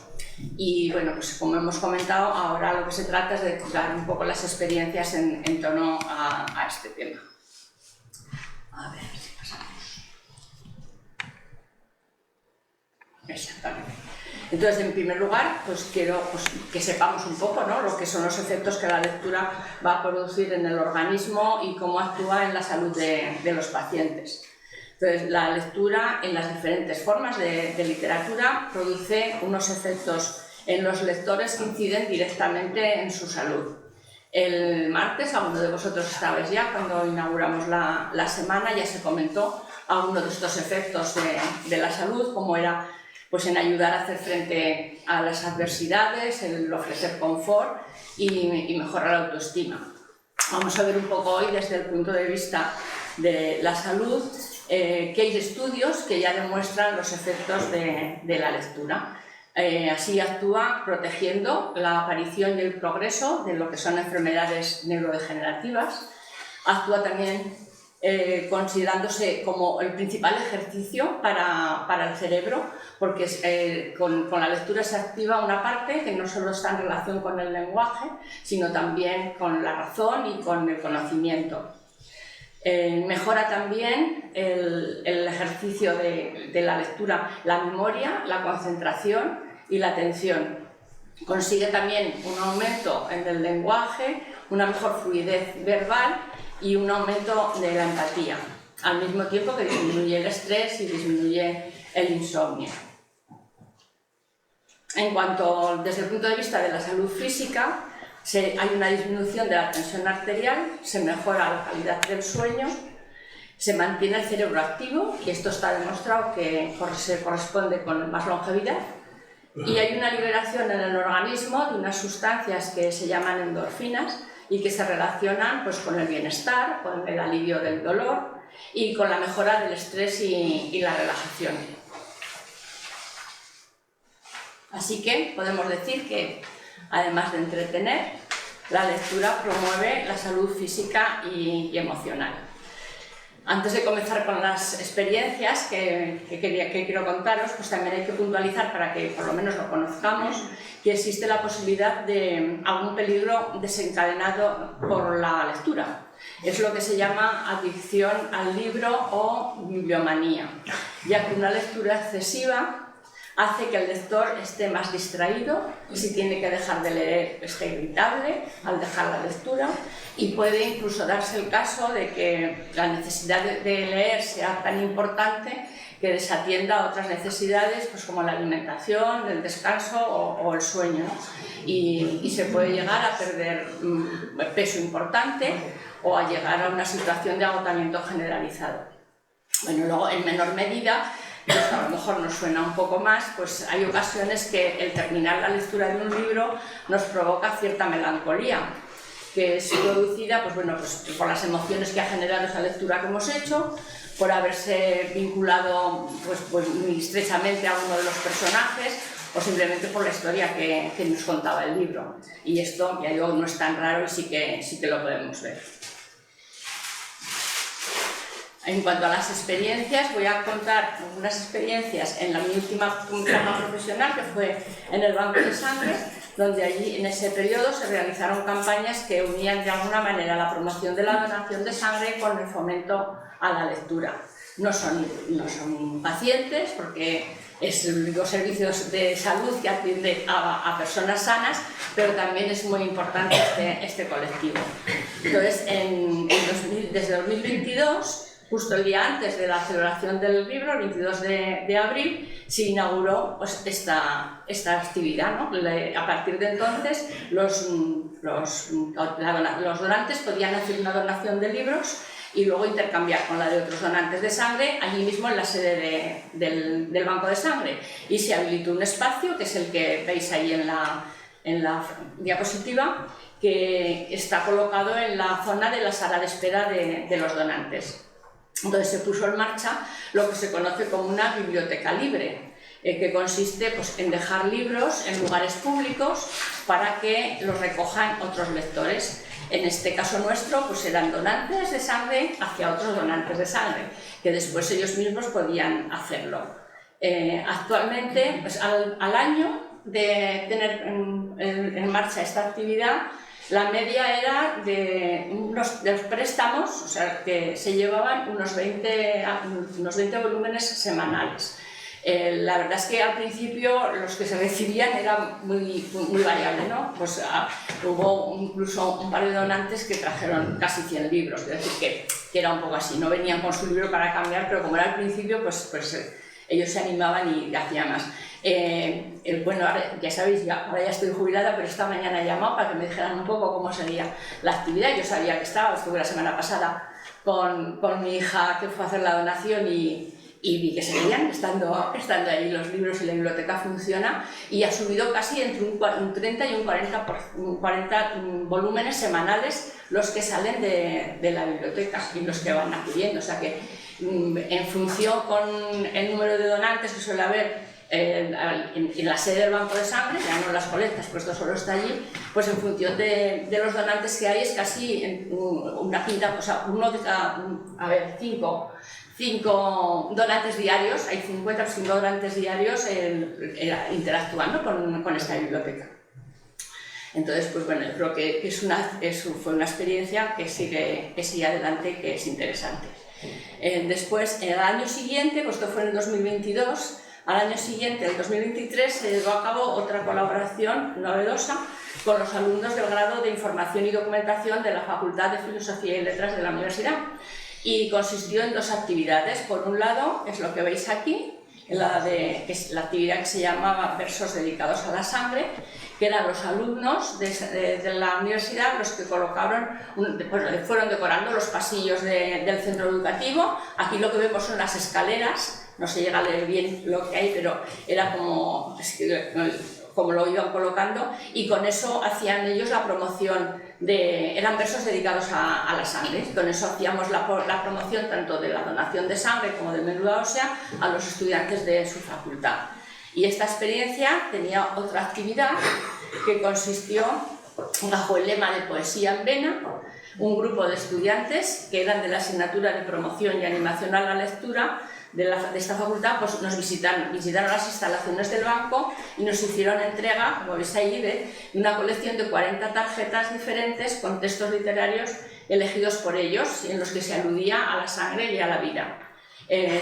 S3: Y bueno, pues como hemos comentado, ahora lo que se trata es de dar un poco las experiencias en torno a este tema. A ver si pasamos. Exactamente. Entonces, en primer lugar, pues quiero que sepamos un poco, ¿no?, lo que son los efectos que la lectura va a producir en el organismo y cómo actúa en la salud de los pacientes. Entonces, la lectura en las diferentes formas de literatura produce unos efectos en los lectores que inciden directamente en su salud. El martes, alguno de vosotros estabais ya, cuando inauguramos la semana, ya se comentó alguno de estos efectos de la salud, como era pues, en ayudar a hacer frente a las adversidades, el ofrecer confort y mejorar la autoestima. Vamos a ver un poco hoy desde el punto de vista de la salud, que hay estudios que ya demuestran los efectos de la lectura. Así actúa protegiendo la aparición y el progreso de lo que son enfermedades neurodegenerativas. Actúa también considerándose como el principal ejercicio para el cerebro, porque con la lectura se activa una parte que no solo está en relación con el lenguaje, sino también con la razón y con el conocimiento. Mejora también el ejercicio de la lectura, la memoria, la concentración y la atención. Consigue también un aumento en el lenguaje, una mejor fluidez verbal y un aumento de la empatía, al mismo tiempo que disminuye el estrés y disminuye el insomnio. En cuanto, desde el punto de vista de la salud física, hay una disminución de la tensión arterial, se mejora la calidad del sueño, se mantiene el cerebro activo, y esto está demostrado que se corresponde con más longevidad, y hay una liberación en el organismo de unas sustancias que se llaman endorfinas y que se relacionan pues, con el bienestar, con el alivio del dolor y con la mejora del estrés y la relajación. Así que podemos decir que, además de entretener, la lectura promueve la salud física y emocional. Antes de comenzar con las experiencias que quiero contaros, pues también hay que puntualizar, para que por lo menos lo conozcamos, que existe la posibilidad de algún peligro desencadenado por la lectura. Es lo que se llama adicción al libro o bibliomanía, ya que una lectura excesiva hace que el lector esté más distraído, y si tiene que dejar de leer esté irritable al dejar la lectura, y puede incluso darse el caso de que la necesidad de leer sea tan importante que desatienda otras necesidades, pues como la alimentación, el descanso o el sueño, ¿no? Y se puede llegar a perder peso importante o a llegar a una situación de agotamiento generalizado. Bueno, luego en menor medida, pues a lo mejor nos suena un poco más, pues hay ocasiones que el terminar la lectura de un libro nos provoca cierta melancolía, que es producida pues por las emociones que ha generado esa lectura que hemos hecho, por haberse vinculado pues muy estrechamente a uno de los personajes, o simplemente por la historia que nos contaba el libro. Y esto, ya digo, no es tan raro y sí que lo podemos ver. En cuanto a las experiencias, voy a contar unas experiencias en mi última etapa profesional, que fue en el Banco de Sangre, donde allí en ese periodo se realizaron campañas que unían de alguna manera la promoción de la donación de sangre con el fomento a la lectura. No son pacientes, porque es el único servicio de salud que atiende a personas sanas, pero también es muy importante este colectivo. Entonces, desde 2022, justo el día antes de la celebración del libro, el 22 de abril, se inauguró pues, esta actividad, ¿no? A partir de entonces, los donantes podían hacer una donación de libros y luego intercambiar con la de otros donantes de sangre allí mismo en la sede del banco de sangre. Y se habilitó un espacio, que es el que veis ahí en la diapositiva, que está colocado en la zona de la sala de espera de los donantes. Entonces se puso en marcha lo que se conoce como una biblioteca libre, que consiste pues, en dejar libros en lugares públicos para que los recojan otros lectores. En este caso nuestro, pues eran donantes de sangre hacia otros donantes de sangre, que después ellos mismos podían hacerlo. Actualmente, pues, al año de tener en marcha esta actividad, la media era de los préstamos, o sea, que se llevaban unos 20 volúmenes semanales. La verdad es que al principio los que se recibían era muy variable, ¿no? Pues hubo incluso un par de donantes que trajeron casi 100 libros, es decir, que era un poco así, no venían con su libro para cambiar, pero como era al principio, pues ellos se animaban y hacían más. Bueno, ahora, ya sabéis, ahora ya estoy jubilada, pero esta mañana he llamado para que me dijeran un poco cómo sería la actividad. Yo sabía que estuve la semana pasada con mi hija que fue a hacer la donación y vi que seguían estando ahí los libros y la biblioteca funciona y ha subido casi entre un 30 y un 40 volúmenes semanales los que salen de la biblioteca y los que van acudiendo. O sea que en función con el número de donantes que suele haber en la sede del banco de sangre, ya no en las colectas, pues esto solo está allí, pues en función de los donantes que hay es casi una quinta, o sea, uno de cada, a ver, cinco donantes diarios, hay 55 donantes diarios interactuando con esta biblioteca. Entonces, pues bueno, yo creo que fue una experiencia que sigue adelante, que es interesante. Después, en el año siguiente, pues esto fue en el 2022, al año siguiente, en el 2023, se llevó a cabo otra colaboración novedosa con los alumnos del grado de Información y Documentación de la Facultad de Filosofía y Letras de la Universidad. Y consistió en dos actividades. Por un lado, es lo que veis aquí, es la actividad que se llamaba Versos dedicados a la sangre, que eran los alumnos de la universidad los que fueron decorando los pasillos del centro educativo. Aquí lo que vemos son las escaleras, no se llega a leer bien lo que hay, pero era como lo iban colocando, y con eso hacían ellos la promoción eran versos dedicados a la sangre. Con eso hacíamos la promoción tanto de la donación de sangre como de médula ósea a los estudiantes de su facultad. Y esta experiencia tenía otra actividad que consistió, bajo el lema de Poesía en Vena, un grupo de estudiantes que eran de la asignatura de Promoción y Animación a la Lectura de esta facultad, pues nos visitaron las instalaciones del banco y nos hicieron entrega, como veis ahí, de una colección de 40 tarjetas diferentes con textos literarios elegidos por ellos, en los que se aludía a la sangre y a la vida.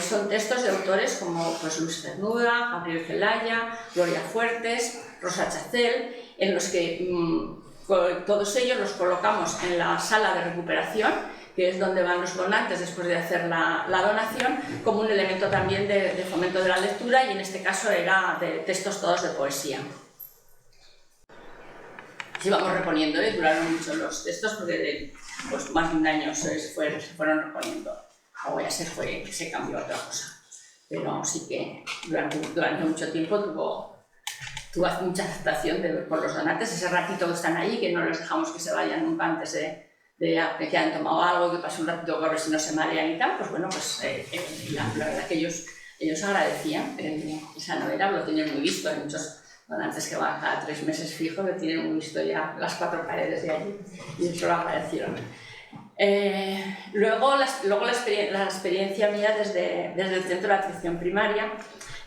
S3: Son textos de autores como pues, Luis Cernuda, Gabriel Celaya, Gloria Fuertes, Rosa Chacel, en los que todos ellos los colocamos en la sala de recuperación, que es donde van los donantes después de hacer la donación, como un elemento también de fomento de la lectura, y en este caso era de textos todos de poesía. Sí, vamos reponiendo, duraron mucho los textos porque pues, más de un año se fueron reponiendo. Luego ya se cambió a otra cosa. Pero sí que durante mucho tiempo tuvo mucha aceptación por los donantes. Ese ratito que están ahí, que no les dejamos que se vayan nunca antes de que hayan tomado algo, que pase un ratito a ver si no se marean y tal, pues bueno, pues la verdad que ellos agradecían esa novela, lo tienen muy visto. Hay muchos donantes que van cada 3 meses fijo, que tienen muy visto ya las 4 paredes de allí, y eso lo agradecieron. Luego la experiencia mía desde el Centro de Atención Primaria,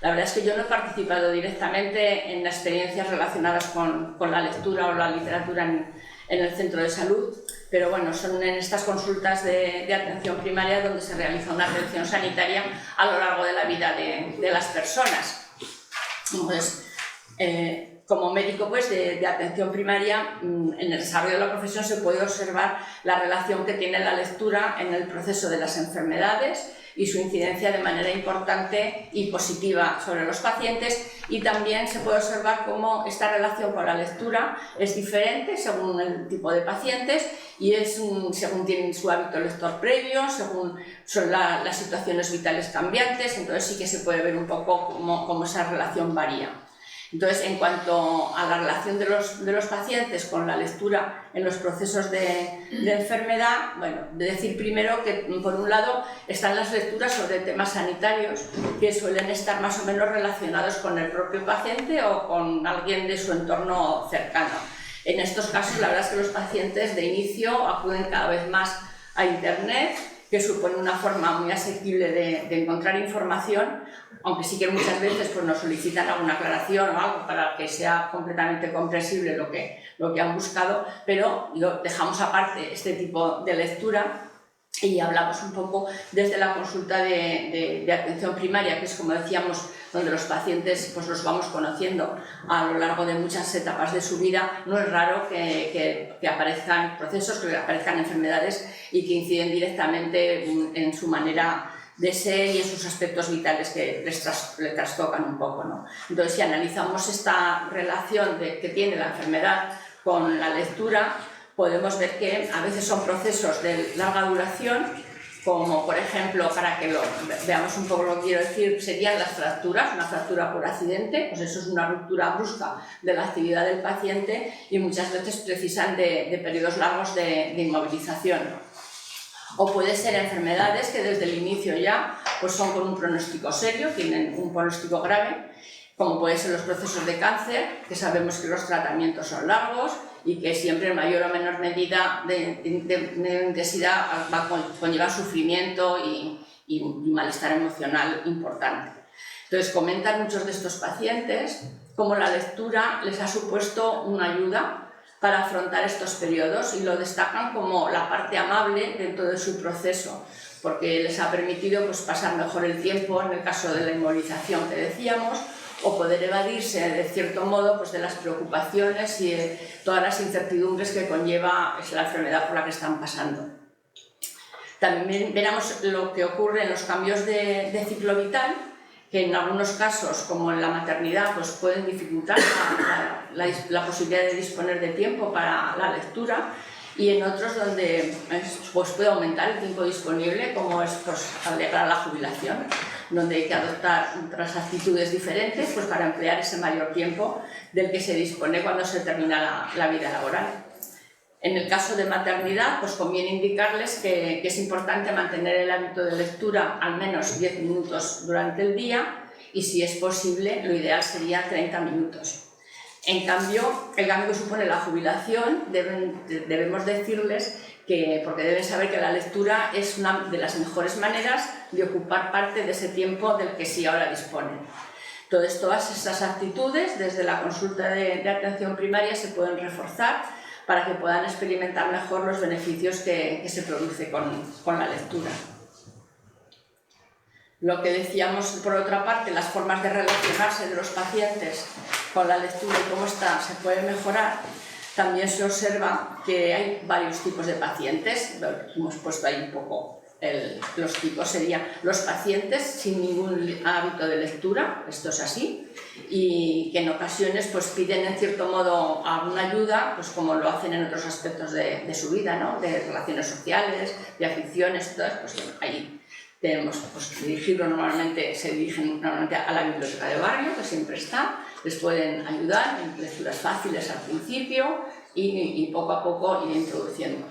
S3: la verdad es que yo no he participado directamente en las experiencias relacionadas con la lectura o la literatura en el centro de salud, pero bueno, son en estas consultas de atención primaria donde se realiza una atención sanitaria a lo largo de la vida de las personas. Entonces, como médico pues, de atención primaria, en el desarrollo de la profesión se puede observar la relación que tiene la lectura en el proceso de las enfermedades y su incidencia de manera importante y positiva sobre los pacientes, y también se puede observar cómo esta relación con la lectura es diferente según el tipo de pacientes y según tienen su hábito lector previo, según son las situaciones vitales cambiantes. Entonces sí que se puede ver un poco cómo esa relación varía. Entonces, en cuanto a la relación de los pacientes con la lectura en los procesos de enfermedad, bueno, decir primero que, por un lado, están las lecturas sobre temas sanitarios que suelen estar más o menos relacionados con el propio paciente o con alguien de su entorno cercano. En estos casos, la verdad es que los pacientes de inicio acuden cada vez más a Internet, que supone una forma muy asequible de encontrar información, aunque sí que muchas veces pues, nos solicitan alguna aclaración o algo para que sea completamente comprensible lo que han buscado, pero dejamos aparte este tipo de lectura y hablamos un poco desde la consulta de atención primaria, que es, como decíamos, donde los pacientes pues, los vamos conociendo a lo largo de muchas etapas de su vida. No es raro que aparezcan procesos, que aparezcan enfermedades y que inciden directamente en su manera de ser y en sus aspectos vitales que les trastocan un poco, ¿no? Entonces, si analizamos esta relación que tiene la enfermedad con la lectura, podemos ver que a veces son procesos de larga duración, como por ejemplo, para que veamos un poco lo que quiero decir, serían las fracturas, una fractura por accidente, pues eso es una ruptura brusca de la actividad del paciente y muchas veces precisan de periodos largos de inmovilización. O puede ser enfermedades que desde el inicio ya pues son con un pronóstico serio, tienen un pronóstico grave, como pueden ser los procesos de cáncer, que sabemos que los tratamientos son largos y que siempre en mayor o menor medida de intensidad va a conllevar sufrimiento y malestar emocional importante. Entonces comentan muchos de estos pacientes cómo la lectura les ha supuesto una ayuda para afrontar estos periodos y lo destacan como la parte amable dentro de su proceso, porque les ha permitido pues, pasar mejor el tiempo en el caso de la inmovilización que decíamos, o poder evadirse de cierto modo pues, de las preocupaciones y de todas las incertidumbres que conlleva la enfermedad por la que están pasando. También veremos lo que ocurre en los cambios de ciclo vital, que en algunos casos, como en la maternidad, pues pueden dificultar la posibilidad de disponer de tiempo para la lectura, y en otros donde pues puede aumentar el tiempo disponible, como es pues, al llegar a la jubilación, donde hay que adoptar otras actitudes diferentes pues, para emplear ese mayor tiempo del que se dispone cuando se termina la vida laboral. En el caso de maternidad, pues conviene indicarles que es importante mantener el hábito de lectura al menos 10 minutos durante el día y, si es posible, lo ideal sería 30 minutos. En cambio, el cambio que supone la jubilación, debemos decirles que, porque deben saber que la lectura es una de las mejores maneras de ocupar parte de ese tiempo del que sí ahora disponen. Entonces, todas estas actitudes, desde la consulta de atención primaria, se pueden reforzar para que puedan experimentar mejor los beneficios que se produce con la lectura. Lo que decíamos, por otra parte, las formas de relacionarse de los pacientes con la lectura y cómo se puede mejorar, también se observa que hay varios tipos de pacientes. Hemos puesto ahí un poco los tipos. Serían los pacientes sin ningún hábito de lectura, esto es así, y que en ocasiones pues, piden en cierto modo alguna ayuda, pues como lo hacen en otros aspectos de su vida, ¿no? De relaciones sociales, de aficiones, todas, pues ahí tenemos pues, se dirigen normalmente a la biblioteca de barrio, que siempre está, les pueden ayudar en lecturas fáciles al principio y poco a poco ir introduciendo.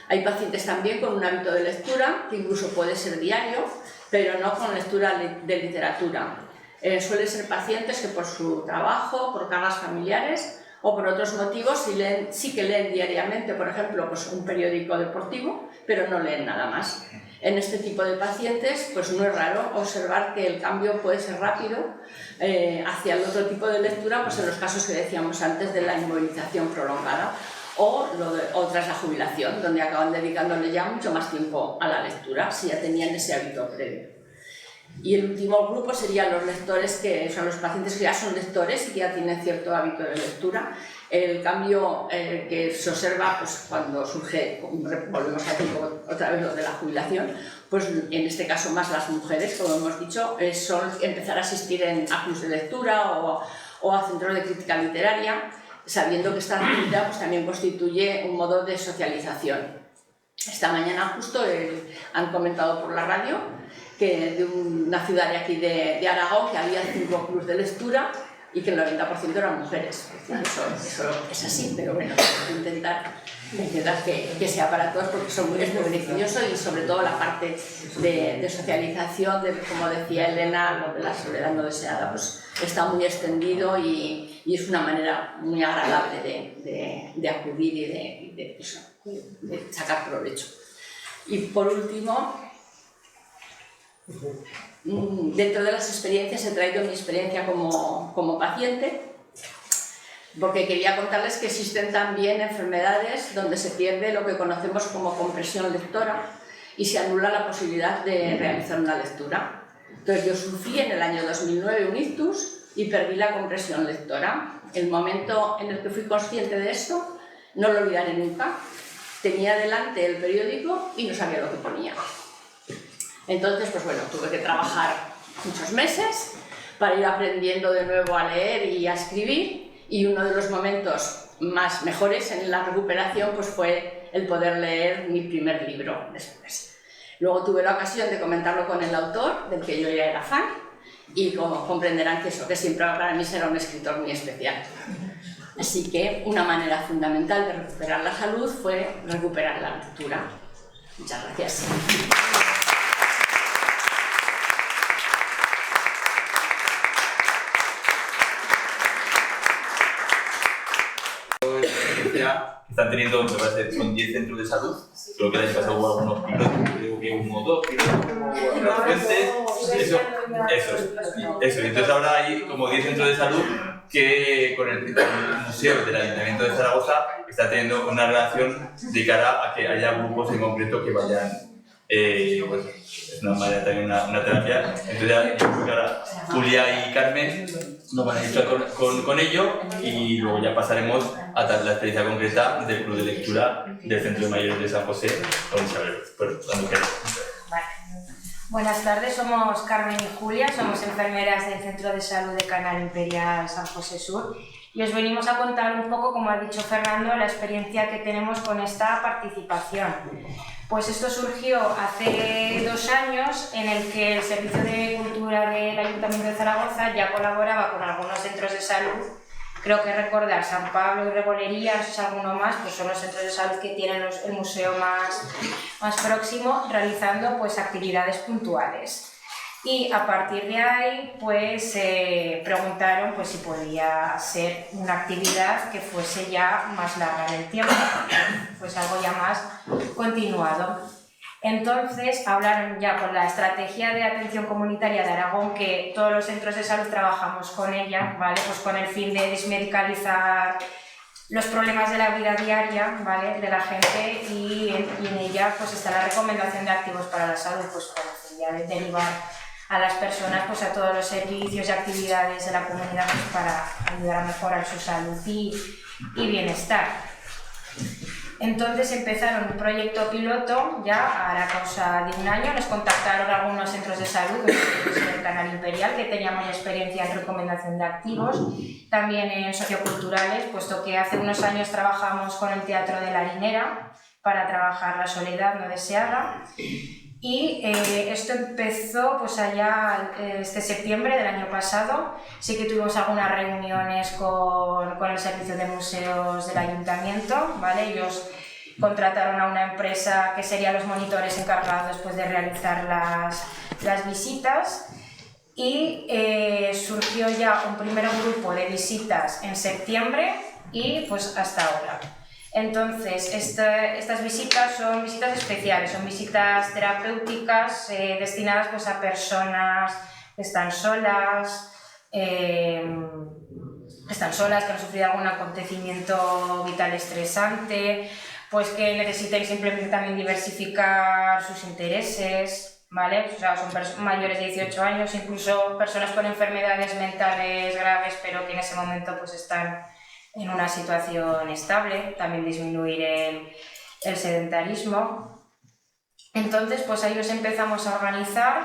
S3: Hay pacientes también con un hábito de lectura, que incluso puede ser diario, pero no con lectura de literatura. Suelen ser pacientes que por su trabajo, por cargas familiares o por otros motivos sí que leen diariamente, por ejemplo, pues un periódico deportivo, pero no leen nada más. En este tipo de pacientes pues no es raro observar que el cambio puede ser rápido hacia el otro tipo de lectura, pues en los casos que decíamos antes de la inmovilización prolongada o tras la jubilación, donde acaban dedicándole ya mucho más tiempo a la lectura, si ya tenían ese hábito previo. Y el último grupo serían los lectores, que son los pacientes que ya son lectores y que ya tienen cierto hábito de lectura. El cambio que se observa pues, cuando surge, volvemos a decir otra vez lo de la jubilación, pues en este caso más las mujeres, como hemos dicho, son empezar a asistir a clubs de lectura o a centros de crítica literaria, sabiendo que esta actividad pues, también constituye un modo de socialización. Esta mañana justo han comentado por la radio que de una ciudad de aquí de Aragón que había 5 clubs de lectura y que el 90% eran mujeres. Eso es así, pero bueno, hay que intentar que sea para todos porque es muy beneficioso y sobre todo la parte de socialización, como decía Elena, lo de la soledad no deseada, pues está muy extendido y es una manera muy agradable de acudir y de sacar provecho. Y por último, dentro de las experiencias he traído mi experiencia como paciente, porque quería contarles que existen también enfermedades donde se pierde lo que conocemos como compresión lectora y se anula la posibilidad de realizar una lectura. Entonces yo sufrí en el año 2009 un ictus y perdí la compresión lectora. El momento en el que fui consciente de esto no lo olvidaré nunca. Tenía delante el periódico y no sabía lo que ponía. Entonces, pues bueno, tuve que trabajar muchos meses para ir aprendiendo de nuevo a leer y a escribir, y uno de los momentos más mejores en la recuperación pues fue el poder leer mi primer libro después. Luego tuve la ocasión de comentarlo con el autor, del que yo ya era fan, y como comprenderán que siempre para mí será un escritor muy especial. Así que una manera fundamental de recuperar la salud fue recuperar la lectura. Muchas gracias.
S1: Están teniendo, me parece, son 10 centros de salud. Creo que el año pasado hubo algunos pilotos, creo que 1 o 2 Eso. Y entonces ahora hay como 10 centros de salud que con el museo del Ayuntamiento de Zaragoza está teniendo una relación de cara a que haya grupos en concreto que vayan, pues es una manera también una terapia. Entonces yo creo que ahora Julia y Carmen nos van a ilustrar con ello y luego ya pasaremos a la experiencia concreta del Club de Lectura del Centro de Mayores de San José con Isabel, cuando quieras.
S4: Vale. Buenas tardes, somos Carmen y Julia, somos enfermeras del Centro de Salud de Canal Imperial San José Sur y os venimos a contar un poco, como ha dicho Fernando, la experiencia que tenemos con esta participación. Pues esto surgió hace 2 años en el que el Servicio de Cultura del Ayuntamiento de Zaragoza ya colaboraba con algunos centros de salud. Creo que recordar San Pablo y Rebolería, no sé si alguno más, pues son los centros de salud que tienen el museo más próximo, realizando pues actividades puntuales. Y a partir de ahí pues preguntaron pues si podía ser una actividad que fuese ya más larga en el tiempo, pues algo ya más continuado. Entonces hablaron ya con la estrategia de atención comunitaria de Aragón, que todos los centros de salud trabajamos con ella, ¿vale? Pues con el fin de desmedicalizar los problemas de la vida diaria, ¿vale? De la gente, y en ella pues está la recomendación de activos para la salud, pues con el fin ya de derivar a las personas pues a todos los servicios y actividades de la comunidad pues, para ayudar a mejorar su salud y bienestar. Entonces empezaron un proyecto piloto ya a la causa de 1 año, nos contactaron algunos centros de salud del Canal Imperial que teníamos experiencia en recomendación de activos, también en socioculturales, puesto que hace unos años trabajamos con el Teatro de la Harinera para trabajar la soledad no deseada. Y esto empezó pues allá este septiembre del año pasado. Sí que tuvimos algunas reuniones con el servicio de museos del ayuntamiento, ¿vale? Ellos contrataron a una empresa que serían los monitores encargados después de realizar las visitas, y surgió ya un primer grupo de visitas en septiembre y pues hasta ahora. Entonces, estas visitas son visitas especiales, son visitas terapéuticas destinadas pues, a personas que están solas, que han sufrido algún acontecimiento vital estresante, pues que necesiten simplemente también diversificar sus intereses, ¿vale? O sea, son mayores de 18 años, incluso personas con enfermedades mentales graves, pero que en ese momento pues están en una situación estable, también disminuir el sedentarismo. Entonces, pues ahí nos empezamos a organizar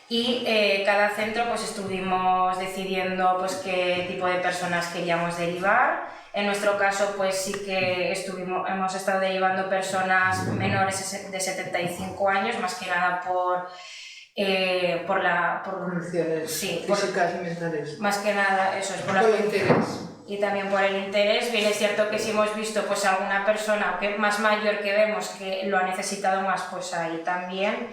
S4: y cada centro pues estuvimos decidiendo pues qué tipo de personas queríamos derivar. En nuestro caso pues sí que hemos estado derivando personas menores de 75 años, más que nada por
S5: condiciones físicas y mentales.
S4: Más que nada eso es por
S5: el interés.
S4: Y también por el interés. Bien, es cierto que si hemos visto pues alguna persona que más mayor que vemos que lo ha necesitado más, pues ahí también.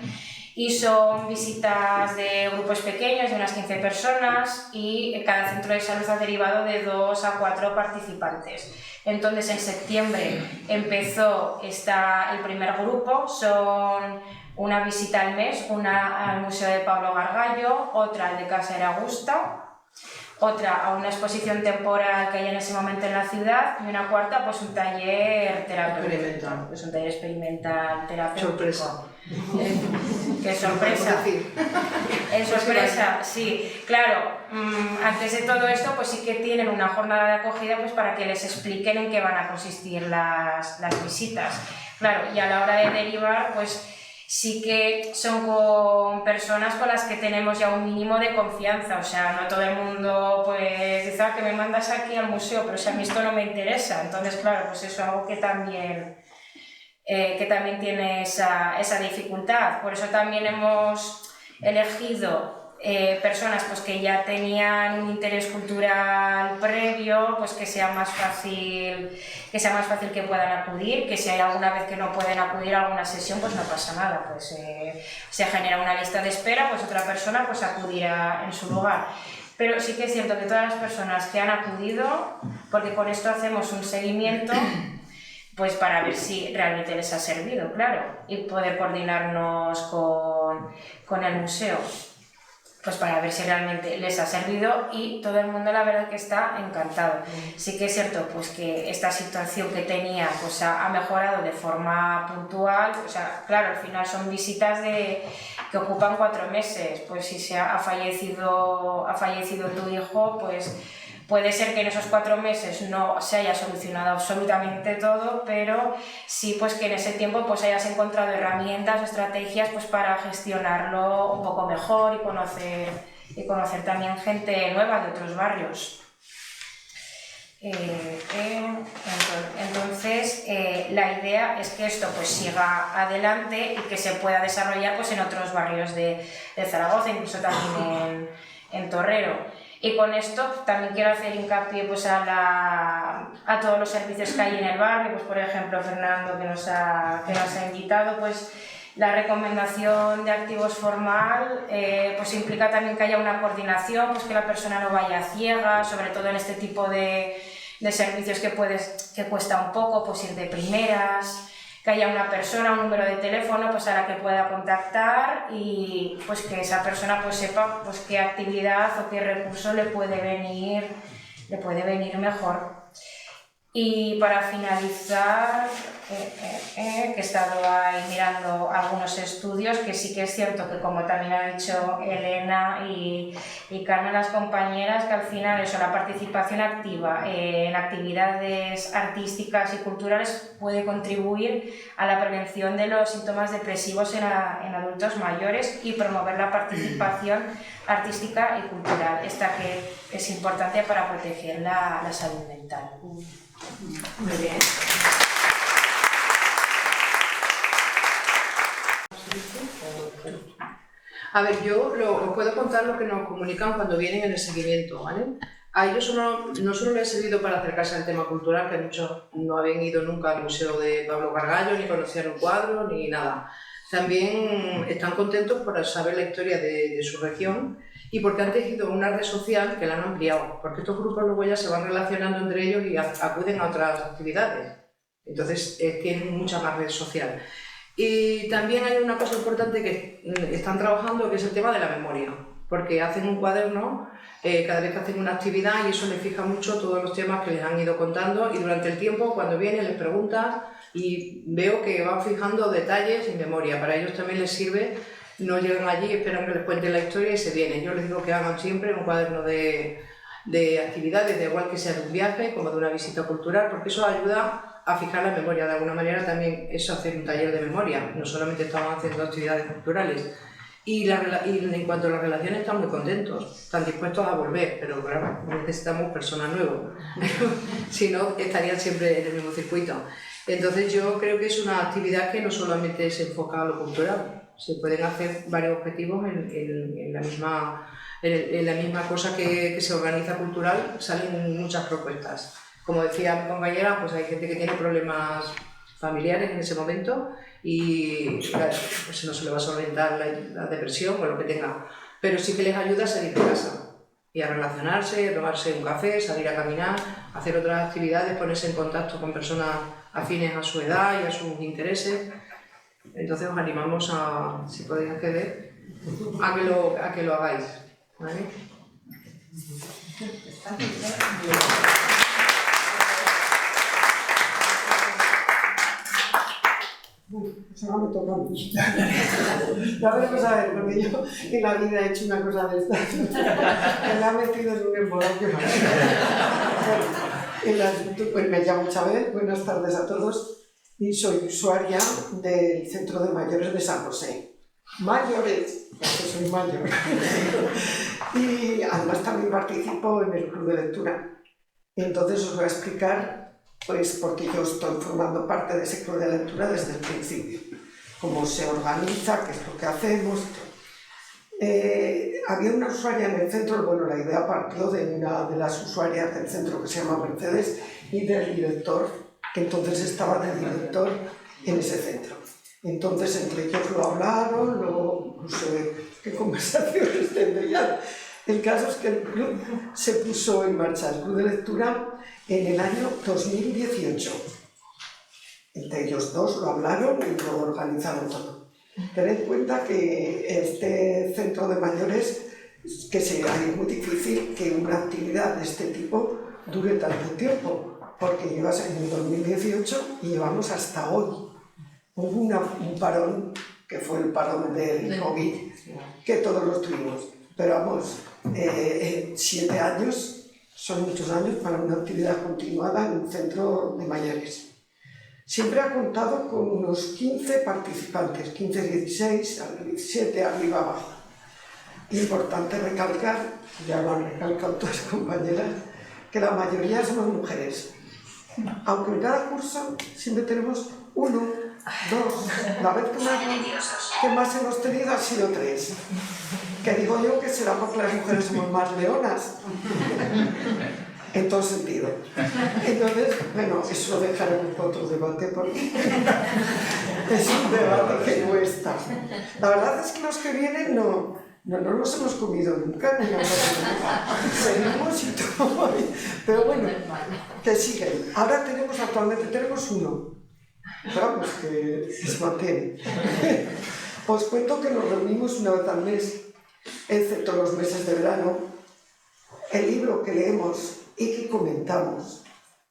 S4: Y son visitas de grupos pequeños, de unas 15 personas, y cada centro de salud ha derivado de 2 a 4 participantes. Entonces en septiembre empezó el primer grupo, son una visita al mes, una al Museo de Pablo Gargallo, otra al de Casa de Augusta, otra a una exposición temporal que hay en ese momento en la ciudad, y una cuarta pues un taller terapéutico.
S5: Experimental.
S4: Pues un taller experimental terapéutico.
S5: Sorpresa.
S4: ¿Qué sorpresa? En sorpresa, sí. Claro, antes de todo esto pues sí que tienen una jornada de acogida pues para que les expliquen en qué van a consistir las visitas. Claro, y a la hora de derivar pues sí que son con personas con las que tenemos ya un mínimo de confianza, o sea, no todo el mundo pues dice que me mandas aquí al museo, pero si a mí esto no me interesa, entonces claro, pues eso es algo que también tiene esa dificultad. Por eso también hemos elegido personas pues, que ya tenían un interés cultural previo, pues que sea más fácil que puedan acudir, que si hay alguna vez que no pueden acudir a alguna sesión, pues no pasa nada, pues se genera una lista de espera, pues otra persona pues acudirá en su lugar. Pero sí que es cierto que todas las personas que han acudido, porque con esto hacemos un seguimiento, pues para ver si realmente les ha servido, claro, y poder coordinarnos con el museo, pues para ver si realmente les ha servido, y todo el mundo la verdad que está encantado. Sí que es cierto pues que esta situación que tenía pues ha mejorado de forma puntual, o sea, claro, al final son visitas que ocupan 4 meses, pues si ha fallecido tu hijo, pues puede ser que en esos 4 meses no se haya solucionado absolutamente todo, pero sí pues que en ese tiempo pues hayas encontrado herramientas o estrategias pues para gestionarlo un poco mejor y conocer también gente nueva de otros barrios. Entonces la idea es que esto pues siga adelante y que se pueda desarrollar pues en otros barrios de Zaragoza, incluso también en Torrero. Y con esto también quiero hacer hincapié pues, a todos los servicios que hay en el barrio, pues, por ejemplo, Fernando, que nos ha invitado, pues la recomendación de activos formal pues implica también que haya una coordinación, pues que la persona no vaya ciega, sobre todo en este tipo de servicios que cuesta un poco, pues ir de primeras, que haya una persona, un número de teléfono pues a la que pueda contactar, y pues que esa persona pues sepa pues qué actividad o qué recurso le puede venir mejor. Y para finalizar, que he estado ahí mirando algunos estudios, que sí que es cierto que, como también ha dicho Elena y Carmen, las compañeras, que al final eso, la participación activa en actividades artísticas y culturales puede contribuir a la prevención de los síntomas depresivos en adultos mayores y promover la participación artística y cultural, esta que es importante para proteger la salud mental.
S5: Muy bien. A ver, yo os puedo contar lo que nos comunican cuando vienen en el seguimiento, ¿vale? A ellos no solo les ha servido para acercarse al tema cultural, que muchos no habían ido nunca al Museo de Pablo Gargallo, ni conocían un cuadro, ni nada. También están contentos por saber la historia de su región y porque han tejido una red social que la han ampliado, porque estos grupos luego ya se van relacionando entre ellos y acuden a otras actividades. Entonces tienen mucha más red social. Y también hay una cosa importante que están trabajando, que es el tema de la memoria, porque hacen un cuaderno cada vez que hacen una actividad, y eso les fija mucho todos los temas que les han ido contando, y durante el tiempo cuando vienen les preguntas y veo que van fijando detalles en memoria. Para ellos también les sirve no llegan allí, esperan que les cuenten la historia y se vienen. Yo les digo que hagan siempre un cuaderno de actividades, da igual que sea de un viaje como de una visita cultural, porque eso ayuda a fijar la memoria. De alguna manera también eso hace un taller de memoria, no solamente estamos haciendo actividades culturales. Y en cuanto a las relaciones, están muy contentos, están dispuestos a volver, pero claro, necesitamos personas nuevas, si no estarían siempre en el mismo circuito. Entonces yo creo que es una actividad que no solamente se enfoca a lo cultural, se pueden hacer varios objetivos en la misma cosa que se organiza cultural, salen muchas propuestas. Como decía mi compañera, pues hay gente que tiene problemas familiares en ese momento y claro, pues no se le va a solventar la depresión o lo que tenga, pero sí que les ayuda a salir de casa y a relacionarse, a tomarse un café, salir a caminar, hacer otras actividades, ponerse en contacto con personas afines a su edad y a sus intereses. Entonces os animamos a, si podéis acceder, a que lo hagáis, ¿vale?
S6: Pues ahora me toca a mí. Ya veremos a ver, porque yo en la vida he hecho una cosa de estas. Me ha metido en un embolate. Pues me llamo Chávez, buenas tardes a todos. Y soy usuaria del Centro de Mayores de San José. Mayores, porque soy mayor. Y además también participo en el club de lectura. Entonces os voy a explicar, pues porque yo estoy formando parte de ese club de lectura desde el principio. Cómo se organiza, qué es lo que hacemos. Había una usuaria en el centro, bueno, la idea partió de una de las usuarias del centro que se llama Mercedes y del director, que entonces estaba de director en ese centro. Entonces entre ellos lo hablaron, no sé qué conversaciones tendrían. El caso es que el club se puso en marcha, el club de lectura, en el año 2018. Entre ellos dos lo hablaron y lo organizaron todo. Tened en cuenta que este centro de mayores, que es muy difícil que una actividad de este tipo dure tanto tiempo, porque llevas en el 2018 y llevamos hasta hoy. Hubo un parón, que fue el parón del COVID, que todos los tuvimos. Pero vamos, 7 años son muchos años para una actividad continuada en un centro de mayores. Siempre ha contado con unos 15 participantes, 15, 16, 17, arriba, abajo. Importante recalcar, ya lo han recalcado todas las compañeras, que la mayoría somos mujeres. Aunque en cada curso siempre tenemos 1, 2, la vez que más hemos tenido ha sido 3. Que digo yo que será porque las mujeres somos más leonas, en todo sentido. Entonces, bueno, eso lo dejaremos para otro debate porque es un debate que no está. La verdad es que los que vienen no los hemos comido nunca, ni nada. Seguimos y todo. Pero bueno, que siguen. Ahora actualmente tenemos 1. Vamos, que se mantiene. Os cuento que nos reunimos una vez al mes, excepto los meses de verano. El libro que leemos y que comentamos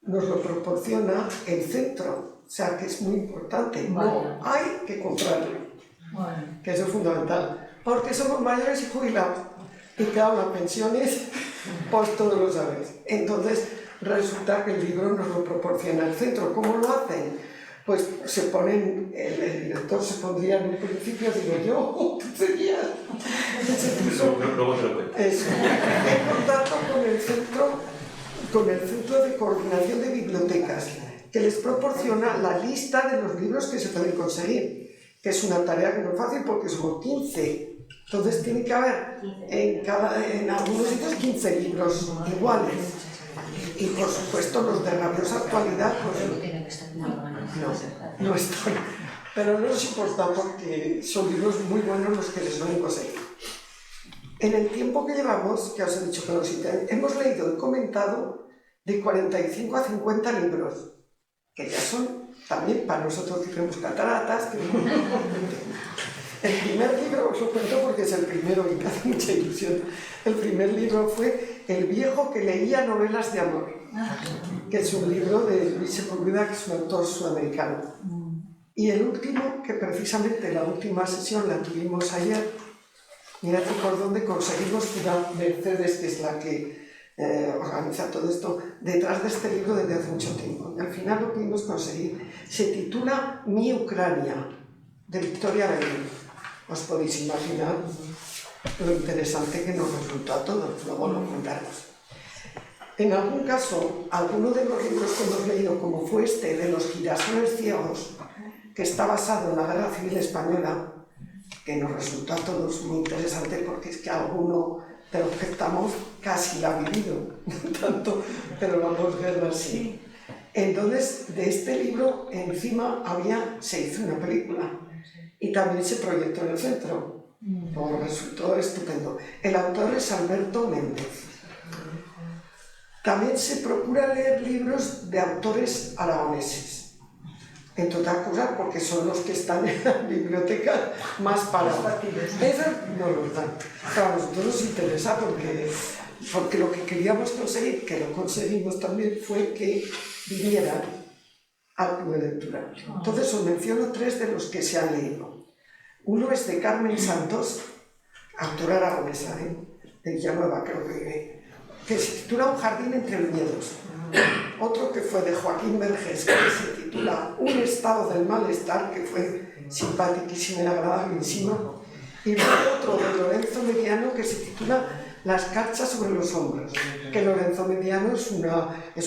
S6: nos lo proporciona el centro, o sea que es muy importante, no hay que comprarlo, que eso es fundamental, porque somos mayores y jubilados y claro, las pensiones, pues todos lo sabéis. Entonces resulta que el libro nos lo proporciona el centro. ¿Cómo lo hacen? Pues se ponen, el director se pondría en un principio, digo yo, ¿qué sería?
S1: Luego te lo cuento.
S6: Eso, en contacto con el Centro de Coordinación de Bibliotecas, que les proporciona la lista de los libros que se pueden conseguir, que es una tarea que no es fácil porque somos 15. Entonces tiene que haber en algunos sitios 15 libros iguales. Y por supuesto los de rabiosa actualidad pues, no están. Pero no nos importa porque son libros muy buenos los que les van a conseguir. En el tiempo que llevamos, que os he dicho que los hemos leído y comentado de 45 a 50 libros, que ya son también para nosotros que tenemos cataratas. El primer libro, os lo cuento porque es el primero y me hace mucha ilusión. El primer libro fue El viejo que leía novelas de amor, que es un libro de Luis Sepúlveda, que es un autor sudamericano. Y el último, que precisamente la última sesión la tuvimos ayer, mira por dónde conseguimos que la Mercedes, que es la que organiza todo esto, detrás de este libro desde hace mucho tiempo. Y al final lo pudimos conseguir. Se titula Mi Ucrania, de Victoria Avelin. Os podéis imaginar lo interesante que nos resultó a todos, luego lo contaremos. En algún caso, alguno de los libros que hemos leído, como fue este de Los girasoles ciegos, que está basado en la Guerra Civil Española, que nos resultó a todos muy interesante porque es que alguno de los que estamos casi la ha vivido, tanto, pero la posguerra sí. Entonces, de este libro, encima se hizo una película y también se proyectó en el centro. Pues resultó estupendo. El autor es Alberto Méndez. También se procura leer libros de autores aragoneses. Entre otras cosas porque son los que están en la biblioteca más parados. Esos no los dan. Claro, a nosotros nos interesa porque lo que queríamos conseguir, que lo conseguimos también, fue que vinieran al club de lectura. Entonces os menciono 3 de los que se han leído. Uno es de Carmen Santos, autora aragonesa, de Villanueva, creo que se titula Un jardín entre viñedos. Otro que fue de Joaquín Vergés, que se titula Un estado del malestar, que fue simpaticísimo y agradabilísimo. Y luego otro de Lorenzo Mediano, que se titula Las carchas sobre los hombros, que Lorenzo Mediano es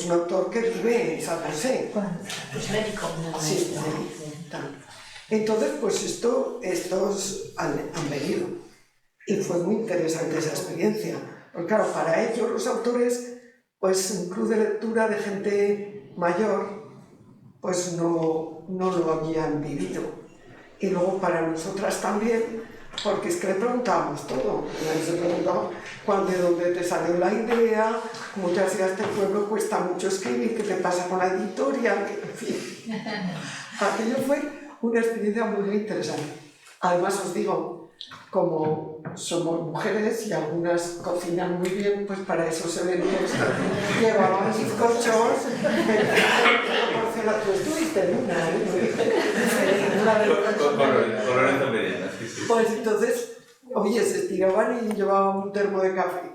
S6: un autor que vive en San José.
S7: Es médico.
S6: Sí, entonces, pues estos han venido. Y fue muy interesante esa experiencia. Porque claro, para ellos los autores, pues un club de lectura de gente mayor, pues no lo habían vivido. Y luego para nosotras también, porque es que le preguntábamos todo. Se preguntaba de dónde te salió la idea, cómo te hacía este pueblo, cuesta mucho escribir, qué te pasa con la editorial, en fin. Aquello fue una experiencia muy, muy interesante. Además os digo, como somos mujeres y algunas cocinan muy bien, pues para esos eventos llevaban bizcochos, tú estuviste en
S1: Con Lorenzo Mediano, sí.
S6: Pues entonces, oye, se estiraban y llevaban un termo de café.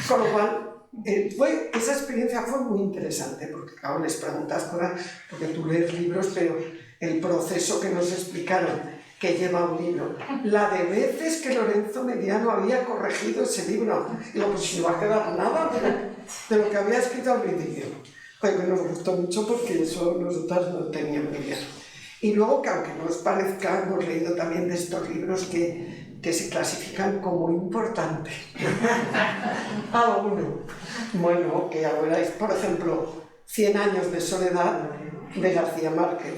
S6: Con lo cual, esa experiencia fue muy interesante, porque claro, les preguntas cosas, porque tú lees libros, pero el proceso que nos explicaron que lleva un libro, la de veces que Lorenzo Mediano había corregido ese libro, digo, pues si no va a quedar nada de lo que había escrito al principio. Pues que nos gustó mucho porque eso nosotras no teníamos ni idea. Y luego, que aunque no os parezca, hemos leído también de estos libros que se clasifican como importantes. Alguno. Bueno, que ahora es, por ejemplo, 100 años de soledad de García Márquez,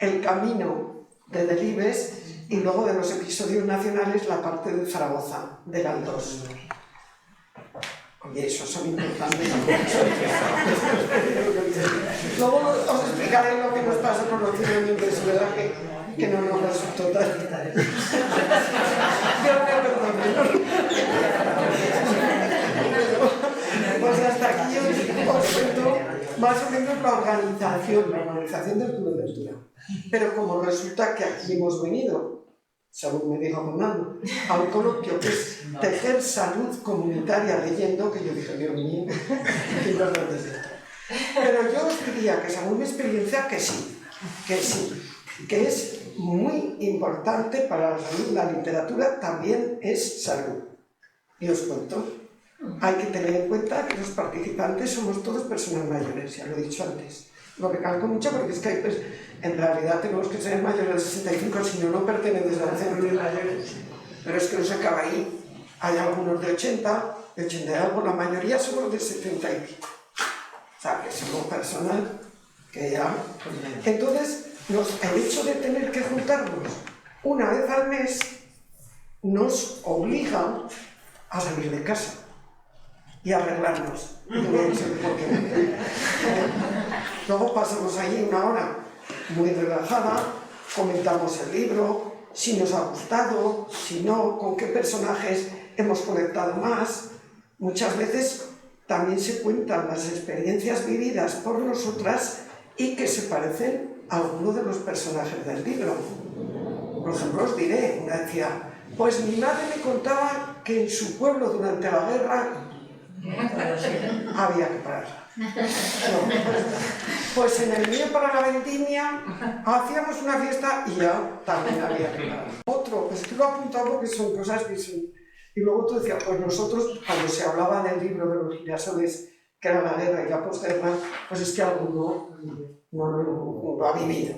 S6: El camino de Delibes y luego de los episodios nacionales la parte de Zaragoza, de Galdós. Oye, esos son importantes. Luego os explicaré lo que nos pasa con los 100 años de soledad que no nos resultó tan. Pues hasta aquí os cuento más o menos la organización del club de lectura. Pero como resulta que aquí hemos venido, según me dijo Fernando, a un coloquio que es Tejer Salud Comunitaria Leyendo, que yo dije, Dios mío, qué importante es esto. Pero yo os diría que según mi experiencia que sí, que es muy importante para la salud. La literatura también es salud. Y os cuento, hay que tener en cuenta que los participantes somos todos personas mayores, ya lo he dicho antes. Lo recalco mucho porque es que en realidad tenemos que ser mayores de 65, si no, no perteneces al centro de mayores. Pero es que no se acaba ahí. Hay algunos de 80, de 80 y algo, la mayoría somos de 70 y pico. O sea, que somos personas que ya... Entonces, el hecho de tener que juntarnos una vez al mes nos obliga a salir de casa y arreglarnos. Luego pasamos allí una hora muy relajada, comentamos el libro, si nos ha gustado, si no, con qué personajes hemos conectado más. Muchas veces también se cuentan las experiencias vividas por nosotras y que se parecen alguno de los personajes del libro. Por ejemplo, os diré, una decía, pues mi madre me contaba que en su pueblo durante la guerra había que parar. No, pues en el mío para la vendimia hacíamos una fiesta y ya también había que parar. Otro, pues que lo he apuntado porque son cosas que son... Y luego tú decías, pues nosotros, cuando se hablaba del libro de los girasoles, que era la guerra y la posguerra, pues es que alguno no lo ha vivido.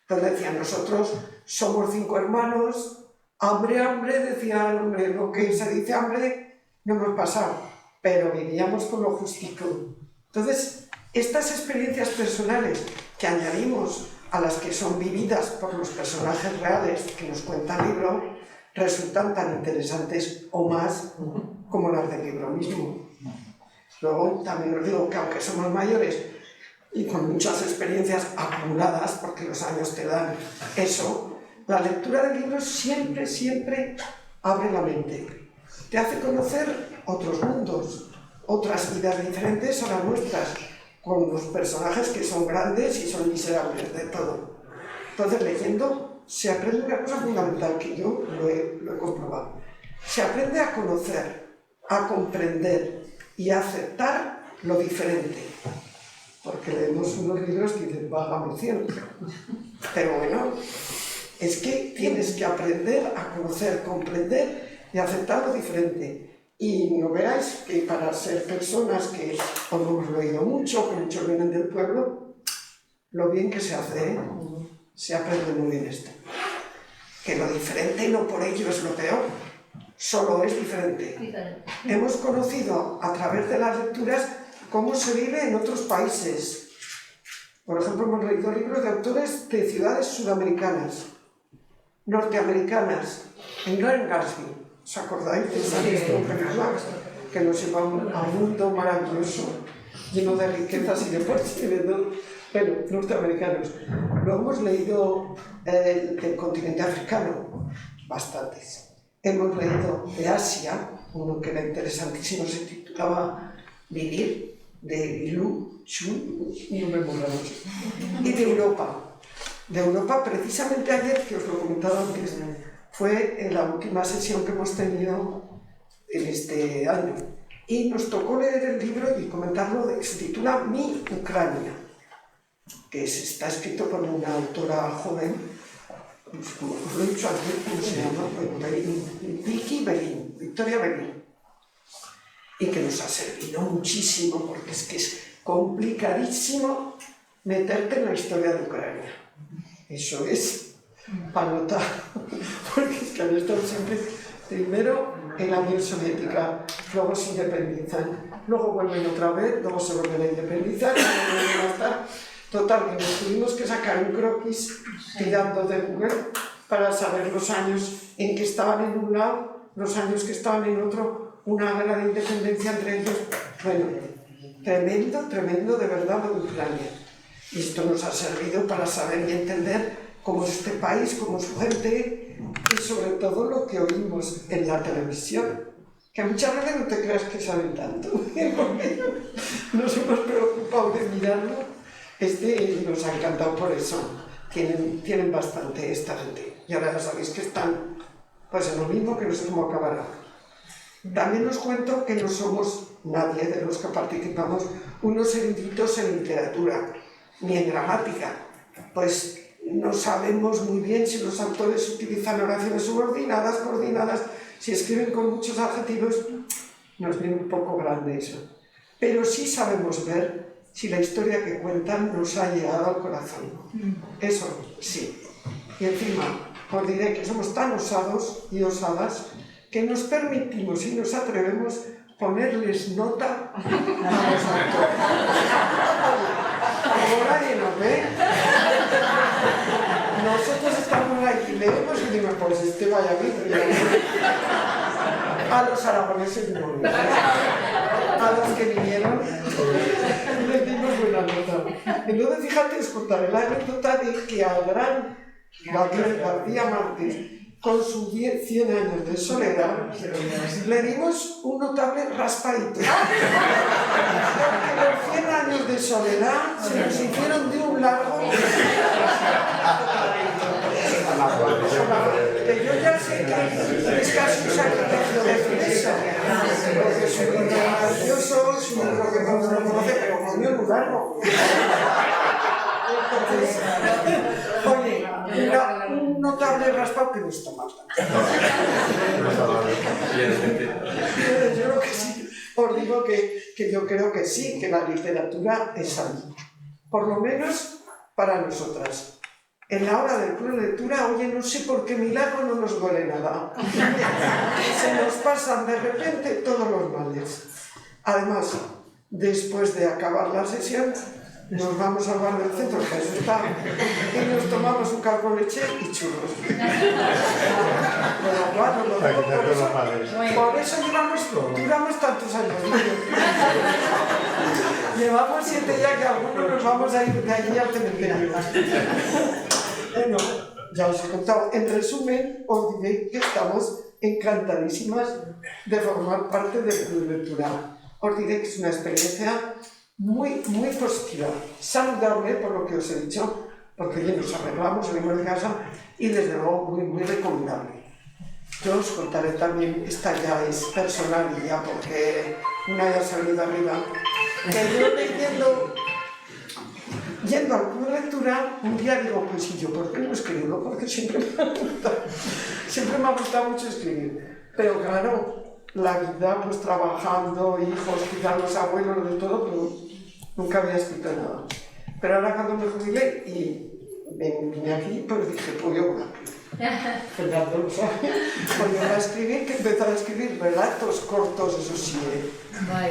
S6: Entonces decían, nosotros somos 5 hermanos, hambre, decía el hombre, lo que se dice hambre no hemos pasado, pero vivíamos con lo justico. Entonces, estas experiencias personales que añadimos a las que son vividas por los personajes reales que nos cuenta el libro, resultan tan interesantes o más como las del libro mismo. Luego también os digo que aunque somos mayores y con muchas experiencias acumuladas, porque los años te dan eso, la lectura de libros siempre abre la mente. Te hace conocer otros mundos, otras vidas diferentes a las nuestras, con los personajes que son grandes y son miserables de todo. Entonces, leyendo, se aprende una cosa fundamental que yo lo he comprobado. Se aprende a conocer, a comprender y a aceptar lo diferente. Porque leemos unos libros que dicen, válgame cielo. Pero bueno, es que tienes que aprender a conocer, comprender y aceptar lo diferente. Y no veáis que para ser personas que no hemos leído mucho, que muchos vienen del pueblo, lo bien que se hace, ¿eh? Se aprende muy bien esto. Que lo diferente no por ello es lo peor, solo es diferente. Hemos conocido a través de las lecturas cómo se vive en otros países. Por ejemplo, hemos leído libros de autores de ciudades sudamericanas, norteamericanas, en Glen Gatsby. ¿Os acordáis de esa película que nos lleva a un mundo maravilloso, lleno de riquezas y de bueno, norteamericanos? Luego hemos leído del continente africano, bastantes. Hemos leído de Asia, uno que era interesantísimo, se titulaba Vivir, de Liu Xun, no me acuerdo mucho. Y de Europa. De Europa, precisamente ayer, que os lo he comentado antes, fue en la última sesión que hemos tenido en este año. Y nos tocó leer el libro y comentarlo, se titula Mi Ucrania, que está escrito por una autora joven, pues, como os lo he dicho antes, ¿cómo se llama? Victoria Belín. Y que nos ha servido muchísimo, porque es que es complicadísimo meterte en la historia de Ucrania. Eso es para notar, porque es que han estado siempre, primero en la Unión Soviética, luego se independizan, luego vuelven otra vez, luego se vuelven a independizar, luego vuelven a estar. Total, que nos tuvimos que sacar un croquis tirando de Google para saber los años en que estaban en un lado, los años que estaban en otro, una guerra de independencia entre ellos. Bueno, tremendo de verdad lo de Ucrania. Y esto nos ha servido para saber y entender cómo es este país, cómo es su gente y sobre todo lo que oímos en la televisión. Que muchas veces no te creas que saben tanto, porque nos hemos preocupado de mirarlo. Nos ha encantado por eso. Tienen bastante esta gente. Y ahora ya sabéis que están pues en lo mismo, que no sé cómo acabará. También os cuento que no somos nadie de los que participamos unos eruditos en literatura, ni en gramática. Pues no sabemos muy bien si los autores utilizan oraciones subordinadas, coordinadas, si escriben con muchos adjetivos, nos viene un poco grande eso. Pero sí sabemos ver si la historia que cuentan nos ha llegado al corazón. Eso sí. Y encima, os diré que somos tan osados y osadas que nos permitimos y nos atrevemos a ponerles nota a los autores. Como nadie nos ve, nosotros estamos aquí, leemos y decimos, pues este vaya bien. A los aragoneses no. A los que vinieron les dimos buena nota. Entonces, fíjate, os contaré la anécdota de que al gran Gabriel García Márquez, con sus 100 años de soledad, le dimos un notable raspadito. Porque los 100 años de soledad se nos hicieron de un largo Que yo ya sé que es casi un sacrificio decir eso, porque es un libro maravilloso, es un libro que no se reconoce, pero coño, muy largo. Entonces, oye, un notable raspado que no está mal. Yo creo que sí, os digo que yo creo que sí, que la literatura es sana, por lo menos para nosotras. En la hora del club de lectura, oye, no sé por qué milagro no nos duele nada. Se nos pasan de repente todos los males. Además, después de acabar la sesión, nos vamos al bar del centro, que eso está, y nos tomamos un caldo con leche y churros. Bueno, claro, lo digo por eso duramos tantos años. Llevamos 7 ya, que algunos nos vamos a ir de allí al cementerio. Bueno, ya os he contado. En resumen, os diré que estamos encantadísimas de formar parte del Club de Lectura. Os diré que es una experiencia muy, muy positiva, saludable por lo que os he dicho, porque ya nos arreglamos, salimos de casa y desde luego muy, muy recomendable. Yo os contaré también, esta ya es personal y ya porque una ya ha salido arriba, que yo yendo al club de lectura, un día digo, pues ¿y yo por qué no escribo? Porque siempre me ha gustado mucho escribir, pero claro, la vida, pues trabajando, hijos, quizás los abuelos, de todo, pero nunca había escrito nada. Pero ahora cuando me jubilé y vine aquí, pues dije, pues yo voy a escribir. Fernando lo sabe. Pues yo voy a escribir, que empecé a escribir relatos cortos, eso sí,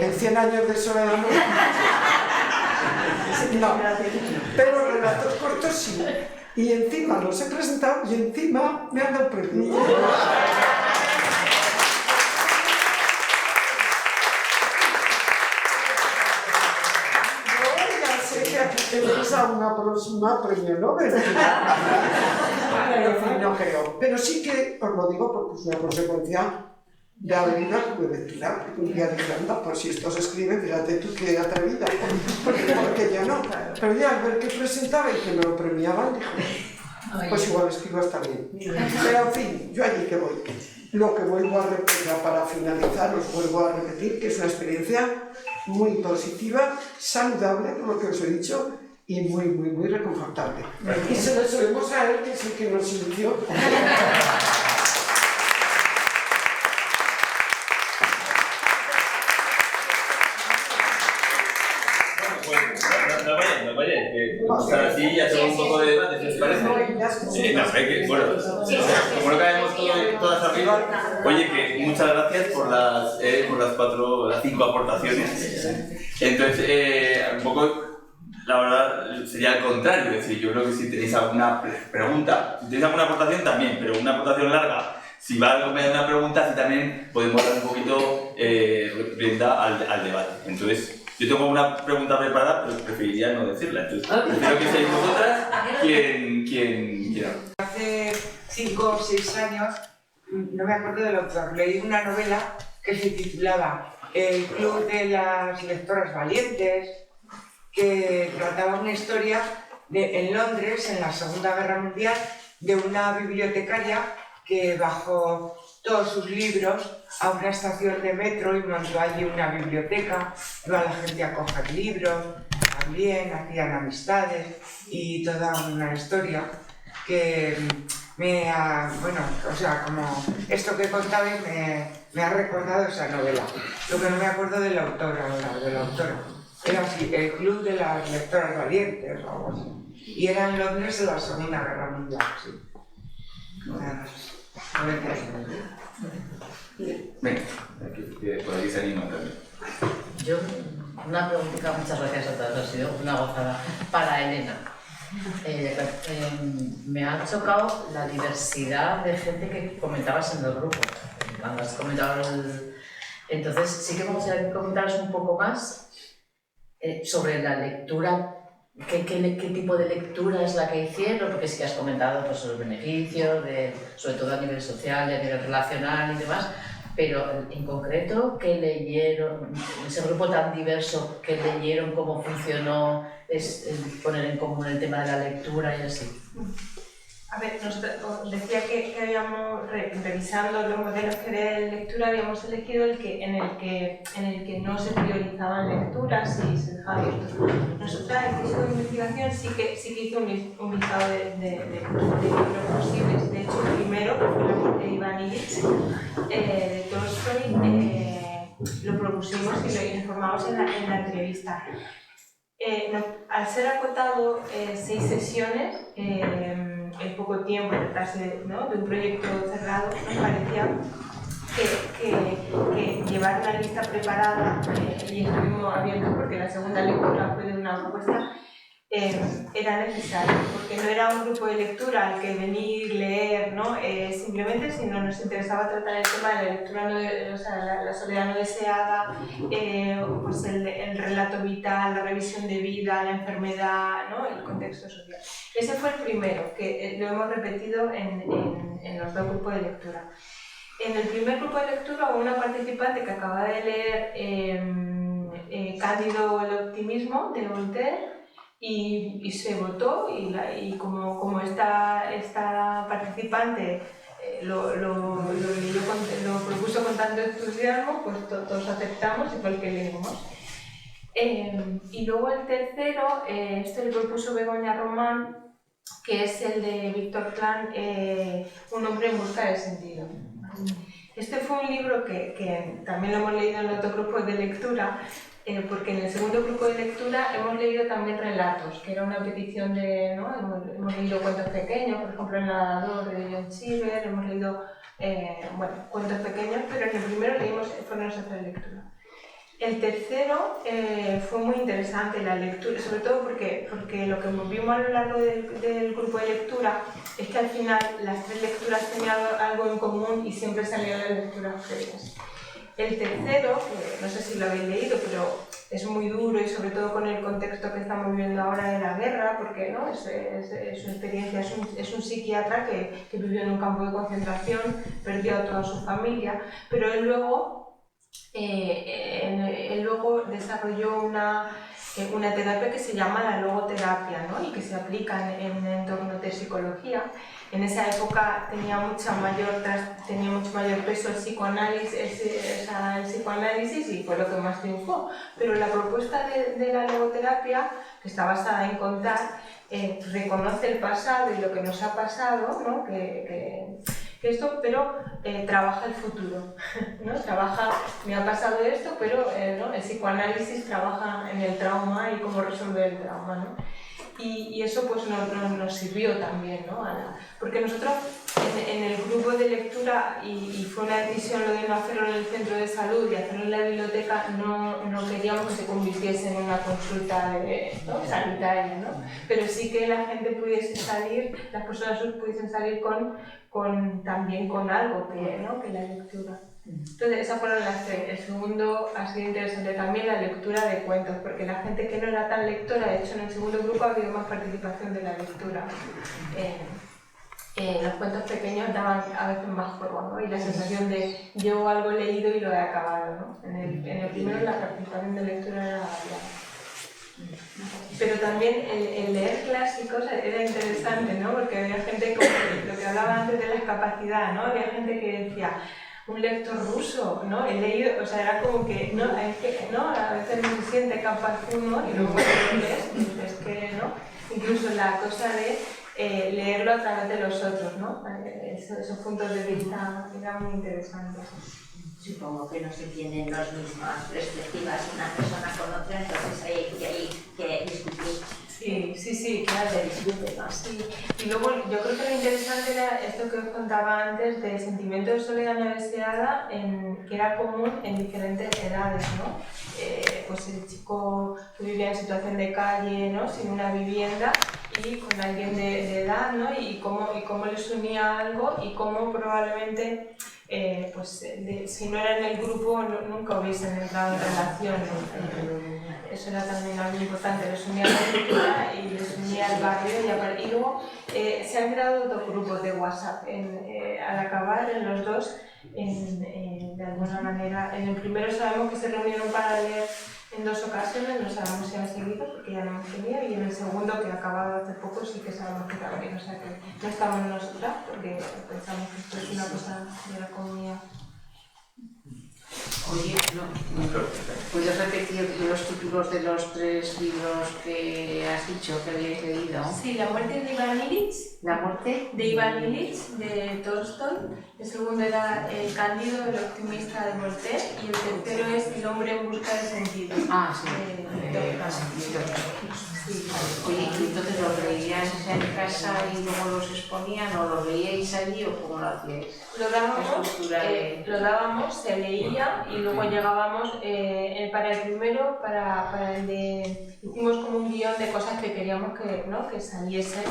S6: en 100 años de soledad no, pero relatos cortos sí. Y encima los he presentado y encima me han dado premio. Tenemos a una próxima premio Nobel. No creo. Pero sí que os lo digo porque es una consecuencia de haber ido al club de lectura. Porque un día dije, anda, pues si esto se escribe, fíjate tú qué atrevida. Porque yo no. Pero ya al ver que presentaba y que me lo premiaban, dije, pues igual escribo hasta bien. Pero en fin, yo allí que voy. Lo que vuelvo a repetir, para finalizar, os vuelvo a repetir que es una experiencia muy positiva, saludable, por lo que os he dicho, y muy, muy, muy reconfortable. Y se lo debemos a él, que es el que nos inició.
S1: No vayáis, que así ya hacemos un poco de debate, ¿si os parece? Bueno, como no caemos todas arriba, oye, que muchas gracias por las 5 aportaciones. Entonces, un poco, la verdad, sería al contrario, es decir, yo creo que si tenéis alguna pregunta, si tenéis alguna aportación también, pero una aportación larga, si va a acompañar una pregunta, así también podemos dar un poquito rienda al debate. Entonces, yo tengo una pregunta preparada, pero preferiría no decirla. Entonces, prefiero que seáis vosotras quien quiera.
S7: Hace 5 o 6 años, no me acuerdo del autor, leí una novela que se titulaba El Club de las Lectoras Valientes, que trataba una historia en Londres, en la Segunda Guerra Mundial, de una bibliotecaria que bajó todos sus libros a una estación de metro y montó allí una biblioteca, iba la gente a coger libros, también hacían amistades y toda una historia que me ha, bueno, o sea, como esto que contabais me ha recordado esa novela. Lo que no me acuerdo del autor ahora, de la autora. Era así, El Club de las Lectoras Valientes o algo así. Y era en Londres en la Segunda Guerra Mundial, sí.
S1: Venga, por aquí se anima también.
S8: Yo, una preguntita, muchas gracias a todos, ha sido una gozada. Para Elena, me ha chocado la diversidad de gente que comentabas en el grupo. Cuando has comentado Entonces, sí que me gustaría que comentaras un poco más sobre la lectura. ¿Qué tipo de lectura es la que hicieron? Porque sí que has comentado pues, los beneficios, sobre todo a nivel social y a nivel relacional y demás, pero en concreto, ¿qué leyeron? Ese grupo tan diverso, ¿qué leyeron? ¿Cómo funcionó? Es poner en común el tema de la lectura y así.
S2: A ver, os decía que habíamos, revisando los modelos que de lectura, habíamos elegido en el que no se priorizaban lecturas y se dejaba abierto. Nosotros, en el curso de investigación, sí que hizo un listado de libros posibles. De hecho, el primero, que fue la muerte de Iván Ilich, de Tolstoy, lo propusimos y lo informamos en la entrevista. Al ser acotado 6 sesiones, en poco tiempo, tratarse, ¿no?, de un proyecto cerrado, nos parecía que llevar una lista preparada, y estuvimos abiertos porque la segunda lectura fue de una propuesta, era necesario, porque no era un grupo de lectura al que venir, leer, ¿no? Simplemente, sino nos interesaba tratar el tema de la lectura, o sea, la soledad no deseada, pues el relato vital, la revisión de vida, la enfermedad, ¿no?, el contexto social. Ese fue el primero, que lo hemos repetido en los 2 grupos de lectura. En el primer grupo de lectura hubo una participante que acaba de leer Cándido el optimismo, de Voltaire, y se votó, y como esta participante lo propuso con tanto entusiasmo, pues todos aceptamos y fue el que leímos. Y luego el tercero, lo propuso Begoña Román, que es el de Víctor Frank, Un hombre en busca de sentido. Este fue un libro que también lo hemos leído en otro grupo de lectura, porque en el segundo grupo de lectura hemos leído también relatos, que era una petición de, ¿no? Hemos leído cuentos pequeños, por ejemplo El nadador de John Cheever, hemos leído cuentos pequeños, pero en el primero fue nuestra lectura. El tercero fue muy interesante la lectura, sobre todo porque lo que vimos a lo largo del grupo de lectura es que al final las 3 lecturas tenían algo en común y siempre salían las lecturas previas. El tercero, no sé si lo habéis leído, pero es muy duro, y sobre todo con el contexto que estamos viviendo ahora de la guerra, porque, ¿no?, es su experiencia, es un psiquiatra que vivió en un campo de concentración, perdió a toda su familia, pero él luego desarrolló una terapia que se llama la logoterapia, ¿no?, y que se aplica en entornos de psicología. En esa época tenía mucho mayor peso el psicoanálisis y fue lo que más triunfó. Pero la propuesta de la logoterapia, que está basada en contar, reconoce el pasado y lo que nos ha pasado, ¿no?, pero trabaja el futuro, ¿no? Me ha pasado esto, pero ¿no?, el psicoanálisis trabaja en el trauma y cómo resolver el trauma, ¿no? Y eso pues nos sirvió también, ¿no? Porque nosotros en el grupo de lectura, y fue una decisión lo de no hacerlo en el centro de salud y hacerlo en la biblioteca, no queríamos que se convirtiese en una consulta sanitaria, ¿no? Pero sí que la gente pudiese salir, las personas pudiesen salir también con algo que la lectura. Entonces esas fueron las 3. El segundo ha sido interesante también, la lectura de cuentos, porque la gente que no era tan lectora, de hecho en el segundo grupo ha habido más participación de la lectura. Los cuentos pequeños daban a veces más juego, ¿no? Y la sensación de llevo algo leído y lo he acabado, ¿no? En el primero la participación de lectura era variada. Pero también el leer clásicos era interesante, ¿no? Porque había gente, como lo que hablaba antes de la discapacidad, ¿no? Había gente que decía, un lector ruso, ¿no? He leído, o sea, era como que, ¿no? A veces no se siente capaz uno y luego lo lees, es que, ¿no? Incluso la cosa de leerlo a través de los otros, ¿no? Esos puntos de vista eran muy interesantes.
S9: Supongo que no se tienen las mismas perspectivas una persona con otra, entonces hay que discutir.
S2: Sí, claro.
S9: Se discute más.
S2: Sí. Y luego yo creo que lo interesante era esto que os contaba antes del sentimiento de soledad no deseada, que era común en diferentes edades, ¿no? Pues el chico que vivía en situación de calle, ¿no?, sin una vivienda, y con alguien de edad, ¿no? Y cómo les unía algo, y cómo probablemente si no era en el grupo nunca hubiesen entrado en relación, ¿no? eso era también algo importante, les unía a la cultura y les unía al barrio y luego se han creado 2 grupos de WhatsApp al acabar en los 2, de alguna manera. En el primero sabemos que se reunieron para leer en 2 ocasiones, no sabemos si han seguido porque ya no hemos tenido, y en el segundo, que ha acabado hace poco, sí que sabemos que también, o sea que no estamos nosotras porque pensamos que esto es una cosa de la comunidad.
S5: Oye, ¿puedes repetir los títulos de los 3 libros que has dicho que habíais leído?
S2: Sí, La muerte de Ivan Illich.
S5: ¿La muerte?
S2: De Ivan Illich, de Tolstoy. El segundo era El Cándido, el optimista de Voltaire. Y el tercero es El hombre en busca de sentido.
S5: Ah, sí.
S2: Sí.
S5: Oye, ¿y entonces los leíais en casa y luego los exponían, o los leíais allí, o cómo lo hacíais?
S2: Lo dábamos, se leía y luego llegábamos para el primero, para el de... Hicimos como un guión de cosas que queríamos que saliesen.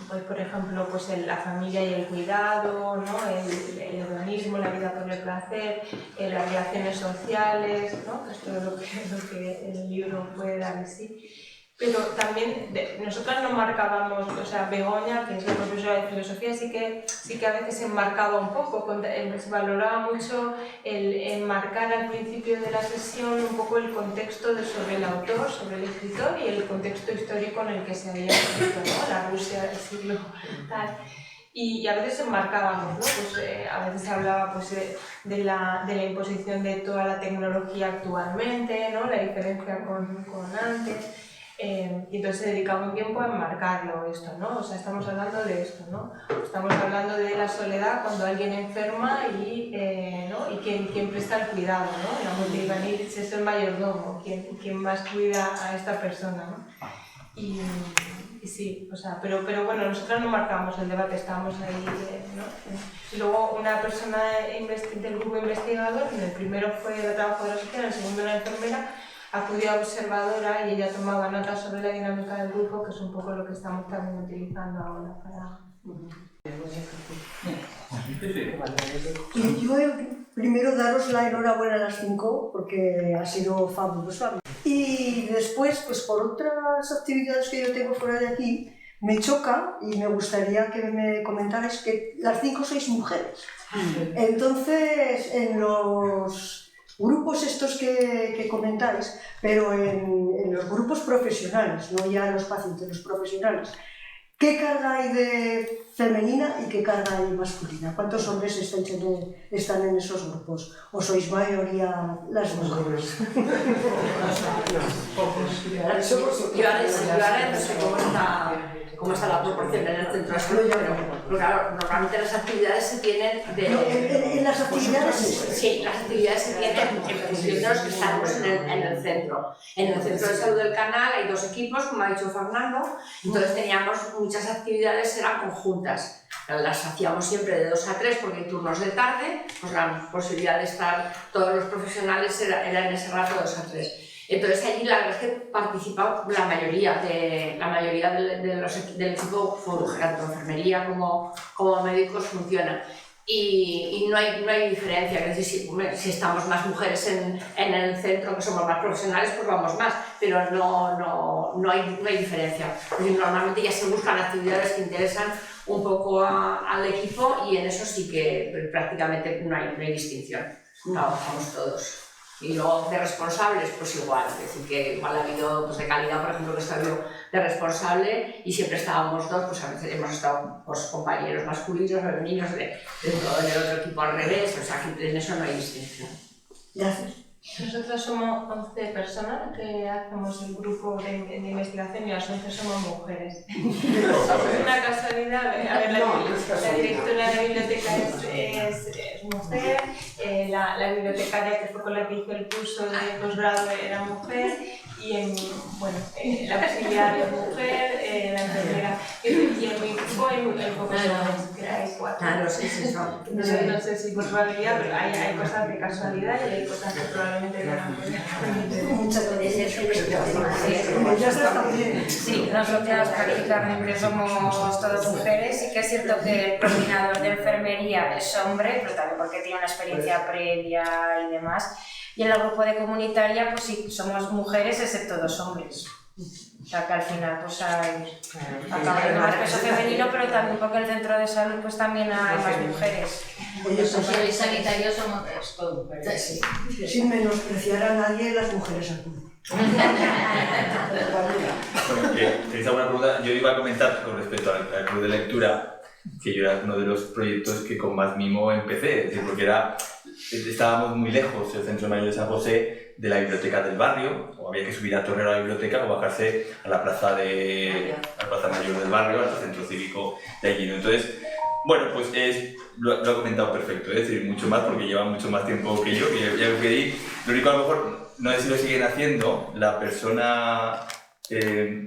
S2: Pues por ejemplo, pues la familia y el cuidado, ¿no? el hedonismo, la vida por el placer, las relaciones sociales, ¿no? Que es todo lo que el libro puede dar en sí. Pero también nosotras nos marcábamos, o sea, Begoña, que es la profesora de filosofía, sí que a veces se enmarcaba un poco, se valoraba mucho el enmarcar al principio de la sesión un poco el contexto sobre el autor, sobre el escritor y el contexto histórico en el que se había escrito, ¿no? La Rusia del siglo tal. Y a veces enmarcábamos, ¿no? Pues, a veces se hablaba pues, de la imposición de toda la tecnología actualmente, ¿no? La diferencia con antes. Y entonces se dedicaba un tiempo a enmarcarlo esto, ¿no? O sea, estamos hablando de esto, ¿no? Estamos hablando de la soledad cuando alguien enferma y quien presta el cuidado, ¿no? La muerte de Ivan Illich es el mayordomo, quien más cuida a esta persona, ¿no? Y sí, o sea, pero bueno, nosotros no marcamos el debate, estábamos ahí, ¿no? Y luego una persona del grupo investigador, en el primero fue la trabajadora social, en el segundo la enfermera, acudió a observadora y ella tomaba notas sobre la dinámica del grupo, que es un poco lo que estamos también utilizando ahora para...
S10: Y yo primero daros la enhorabuena a las 5 porque ha sido fabuloso. Y después, pues por otras actividades que yo tengo fuera de aquí, me choca y me gustaría que me comentarais que las 5 sois mujeres. Entonces, en los grupos estos que comentáis, pero en los grupos profesionales, no ya los pacientes, los profesionales, ¿qué carga hay de femenina y qué carga hay masculina? ¿Cuántos hombres están en esos grupos? ¿O sois mayoría las mujeres?
S3: Yo ahora no sé cómo está la proporción en el centro de salud, pero claro, normalmente las actividades se tienen
S10: ¿En las actividades?
S3: Sí, las actividades se tienen en función de los que estamos en el centro. En el centro de salud del canal hay 2 equipos, como ha dicho Fernando, entonces teníamos muchas actividades, eran conjuntas. Las hacíamos siempre de 2 a 3 porque hay turnos de tarde, pues la posibilidad de estar todos los profesionales era en ese rato 2 a 3. Entonces allí la verdad es que participaba la mayoría del equipo, tanto enfermería como médicos funcionan. Y no hay diferencia, es decir, si estamos más mujeres en el centro, que somos más profesionales, pues vamos más, pero no hay diferencia. Normalmente ya se buscan actividades que interesan un poco al equipo y en eso sí que prácticamente no hay distinción, trabajamos todos. Y luego de responsables, pues igual, es decir, que igual ha habido pues de calidad, por ejemplo, que estaba yo de responsable y siempre estábamos 2, pues a veces hemos estado pues, compañeros masculinos, femeninos, en el otro equipo al revés, o sea que en eso no hay distinción.
S10: Gracias.
S2: Nosotros somos 11 personas que hacemos el grupo de investigación y las 11 somos mujeres. Es una casualidad. A ver, la directora de la biblioteca es mujer, la bibliotecaria que fue con la que hice el curso de posgrado era mujer y la auxiliar es mujer, la enfermera y en mi grupo hay pocos hombres, que hay 4. No sé si por probabilidad, pero hay cosas de casualidad y hay cosas que probablemente no.
S10: Muchas gracias.
S4: Sí, nosotras aquí Carmen somos todas mujeres y que es cierto que el coordinador de enfermería es hombre, pero también porque tiene una experiencia previa y demás. Y en el grupo de comunitaria, pues sí, somos mujeres excepto 2 hombres. O sea que al final pues acaba habiendo más peso femenino, pero también porque en el centro de salud pues también hay más mujeres.
S9: Los sociales sanitarios somos todo mujeres.
S10: Sí. Sin menospreciar a nadie, las mujeres acuden.
S1: Bueno, ¿tenéis alguna pregunta? Yo iba a comentar con respecto al club de lectura, que yo era uno de los proyectos que con más mimo empecé, es decir, porque estábamos muy lejos, el Centro Mayor de San José, de la biblioteca del barrio, o había que subir a Torrero a la biblioteca o bajarse a la plaza mayor del barrio, al centro cívico de allí, ¿no? Entonces, bueno, pues lo ha comentado perfecto, es decir, mucho más porque lleva mucho más tiempo que yo, que ya me pedí. Lo único, a lo mejor, no sé si lo siguen haciendo, la persona Merche,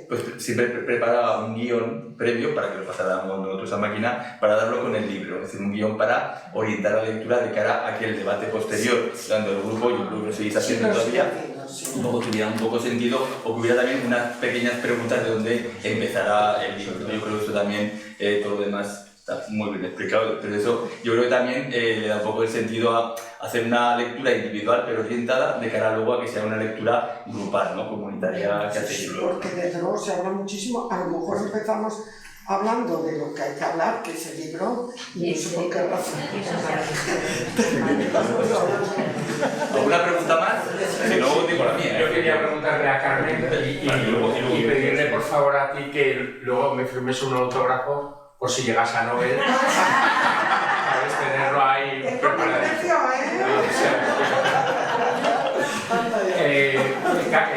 S1: pues siempre prepara un guión previo para que lo pasáramos nosotros a máquina para darlo con el libro, es decir, un guión para orientar la lectura de cara a que el debate posterior, dando el grupo, yo creo que lo seguís haciendo todavía, un poco tuviera un poco sentido, o que hubiera también unas pequeñas preguntas de dónde empezará el libro. Yo creo que esto también, todo lo demás está muy bien explicado, pero eso yo creo que también le da un poco el sentido a hacer una lectura individual pero orientada de cara luego a que sea una lectura grupal, ¿no? Comunitaria que hace
S6: sí, porque desde luego se habla muchísimo, a lo mejor empezamos hablando de lo que hay que hablar, que es el libro, y no sé por qué razón.
S1: ¿Alguna pregunta más? Si no, digo la mía.
S11: Yo quería preguntarle a Carmen y pedirle por favor a ti que luego me firmes un autógrafo por si llegas a Nobel. Sabes, tenerlo ahí preparado.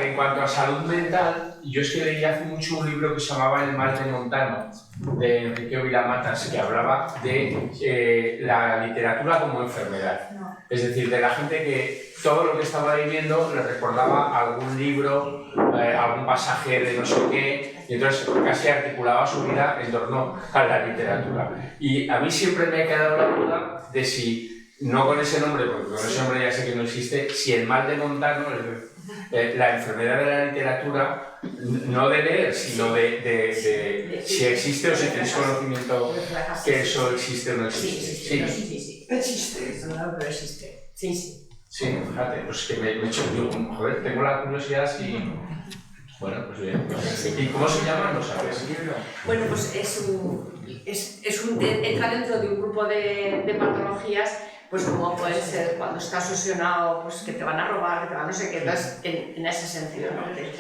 S11: En cuanto a salud mental, yo es que leí hace mucho un libro que se llamaba El mal de Montano, de Enrique Villamatas, que hablaba de la literatura como enfermedad. Es decir, de la gente que todo lo que estaba viviendo le recordaba algún libro, algún pasaje de no sé qué, y entonces casi articulaba su vida en torno a la literatura. Y a mí siempre me ha quedado la duda de si, no con ese nombre, porque con ese nombre ya sé que no existe, si el mal de Montano, la enfermedad de la literatura, no de leer, sino de si existe o si tenéis conocimiento que eso existe o no existe.
S6: Sí. Existe.
S3: No, pero existe. Sí, sí.
S11: Sí, fíjate, pues que me he hecho, joder, tengo la curiosidad y... Bueno, pues bien. ¿Y cómo se llama? ¿No sabes?
S3: Bueno, pues entra dentro de un grupo de patologías, pues como puede ser cuando estás obsesionado, pues que te van a robar, que te van a no sé qué, entonces en ese sentido, ¿no? Que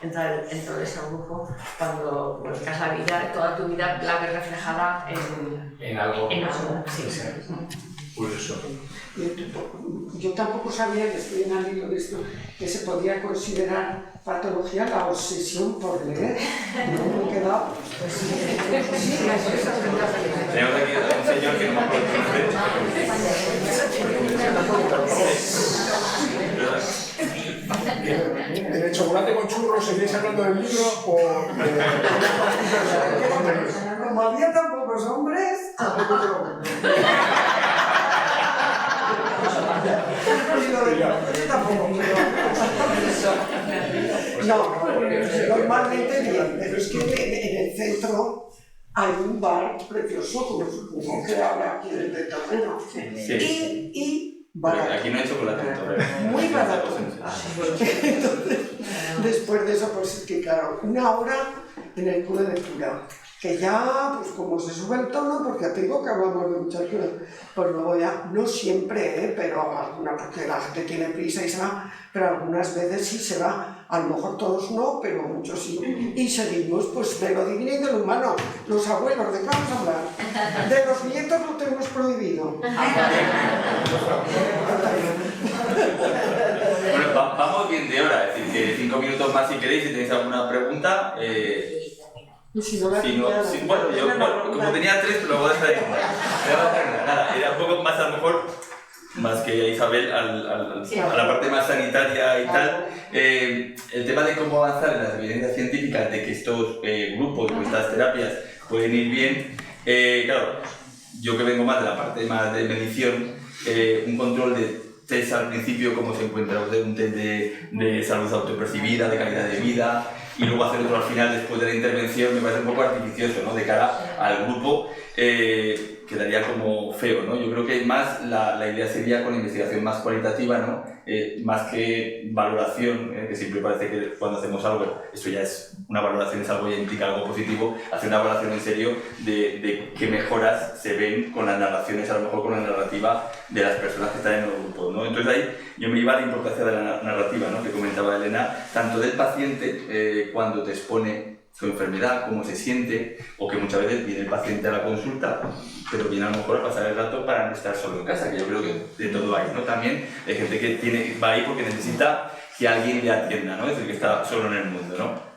S3: entra dentro de ese grupo cuando vuelcas la vida, toda tu vida la ves reflejada
S11: en algo.
S3: Sí.
S11: Curioso.
S6: Yo tampoco sabía, que estoy en el libro de esto, que se podía considerar patología la obsesión por leer. No me he quedado.
S1: Tenemos aquí a un señor que no me acuerdo
S12: ¿En el chocolate con churros seguís hablando del libro o
S6: Como había tan pocos hombres, tampoco yo. No, normalmente bien, pero es que en el centro hay un bar precioso, como supongo que habrá aquí en el de Torrero.
S1: Sí.
S6: Y barato.
S1: Aquí no hay chocolate en Torrero.
S6: Muy barato. Entonces, después de eso, pues es que claro, 1 hora en el club de lectura. Que ya, pues como se sube el tono, porque ya te digo que hablamos de muchas cosas, pues luego ya, no siempre, pero alguna, porque la gente tiene prisa y se va, pero algunas veces sí se va, a lo mejor todos no, pero muchos sí, y seguimos pues de lo divino y de lo humano. Los abuelos, ¿de qué vamos a hablar? De los nietos lo tenemos prohibido.
S1: Bueno, vamos bien de hora, es decir, que 5 minutos más si queréis, si tenéis alguna pregunta. Bueno, yo como tenía 3, pero lo voy a dejar ahí. Nada, era un poco más a lo mejor, más que a Isabel, a la parte más sanitaria y tal. El tema de cómo avanzar en las evidencias científicas de que estos grupos o estas terapias pueden ir bien. Claro, yo que vengo más de la parte más de medición, un control de test al principio, cómo se encuentra un test de salud autopercibida, de calidad de vida, y luego hacer otro al final después de la intervención, me parece un poco artificioso, ¿no? De cara al grupo, quedaría como feo, ¿no? Yo creo que más la idea sería con investigación más cualitativa, ¿no? Más que valoración, que siempre parece que cuando hacemos algo, esto ya es una valoración, es algo ya implica algo positivo, hacer una valoración en serio de qué mejoras se ven con las narraciones, a lo mejor con la narrativa de las personas que están en el grupo, ¿no? Entonces ahí yo me iba a la importancia de la narrativa, ¿no? Que comentaba Elena, tanto del paciente cuando te expone su enfermedad, cómo se siente, o que muchas veces viene el paciente a la consulta, pero viene a lo mejor a pasar el rato para no estar solo en casa, que yo creo que de todo hay, ¿no? También hay gente que va ahí porque necesita que alguien le atienda, ¿no? Es decir, que está solo en el mundo, ¿no?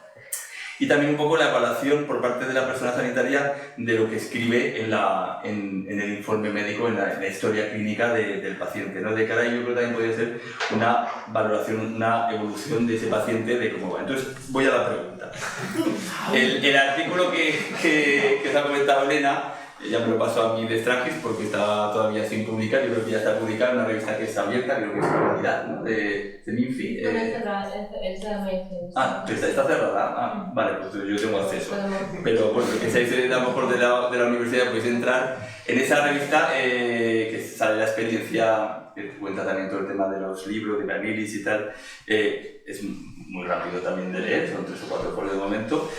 S1: Y también un poco la evaluación por parte de la persona sanitaria de lo que escribe en el informe médico, en la historia clínica del paciente, ¿no? De cara a ello yo creo que también podría ser una valoración, una evolución de ese paciente, de cómo va. Entonces, voy a la pregunta. El artículo que se ha comentado Elena, ya me lo pasó a mí de Strangis porque está todavía sin publicar, yo creo que ya está publicado en una revista que está abierta, creo que es Humanidad, ¿no? De Minfi. Está cerrada. Ah, vale, pues yo tengo acceso. Pero bueno, que seáis a lo mejor de la universidad podéis entrar en esa revista que sale la experiencia, que cuenta también todo el tema de los libros, de Bernilis y tal. Es muy rápido también de leer, son 3 o 4 folios de momento.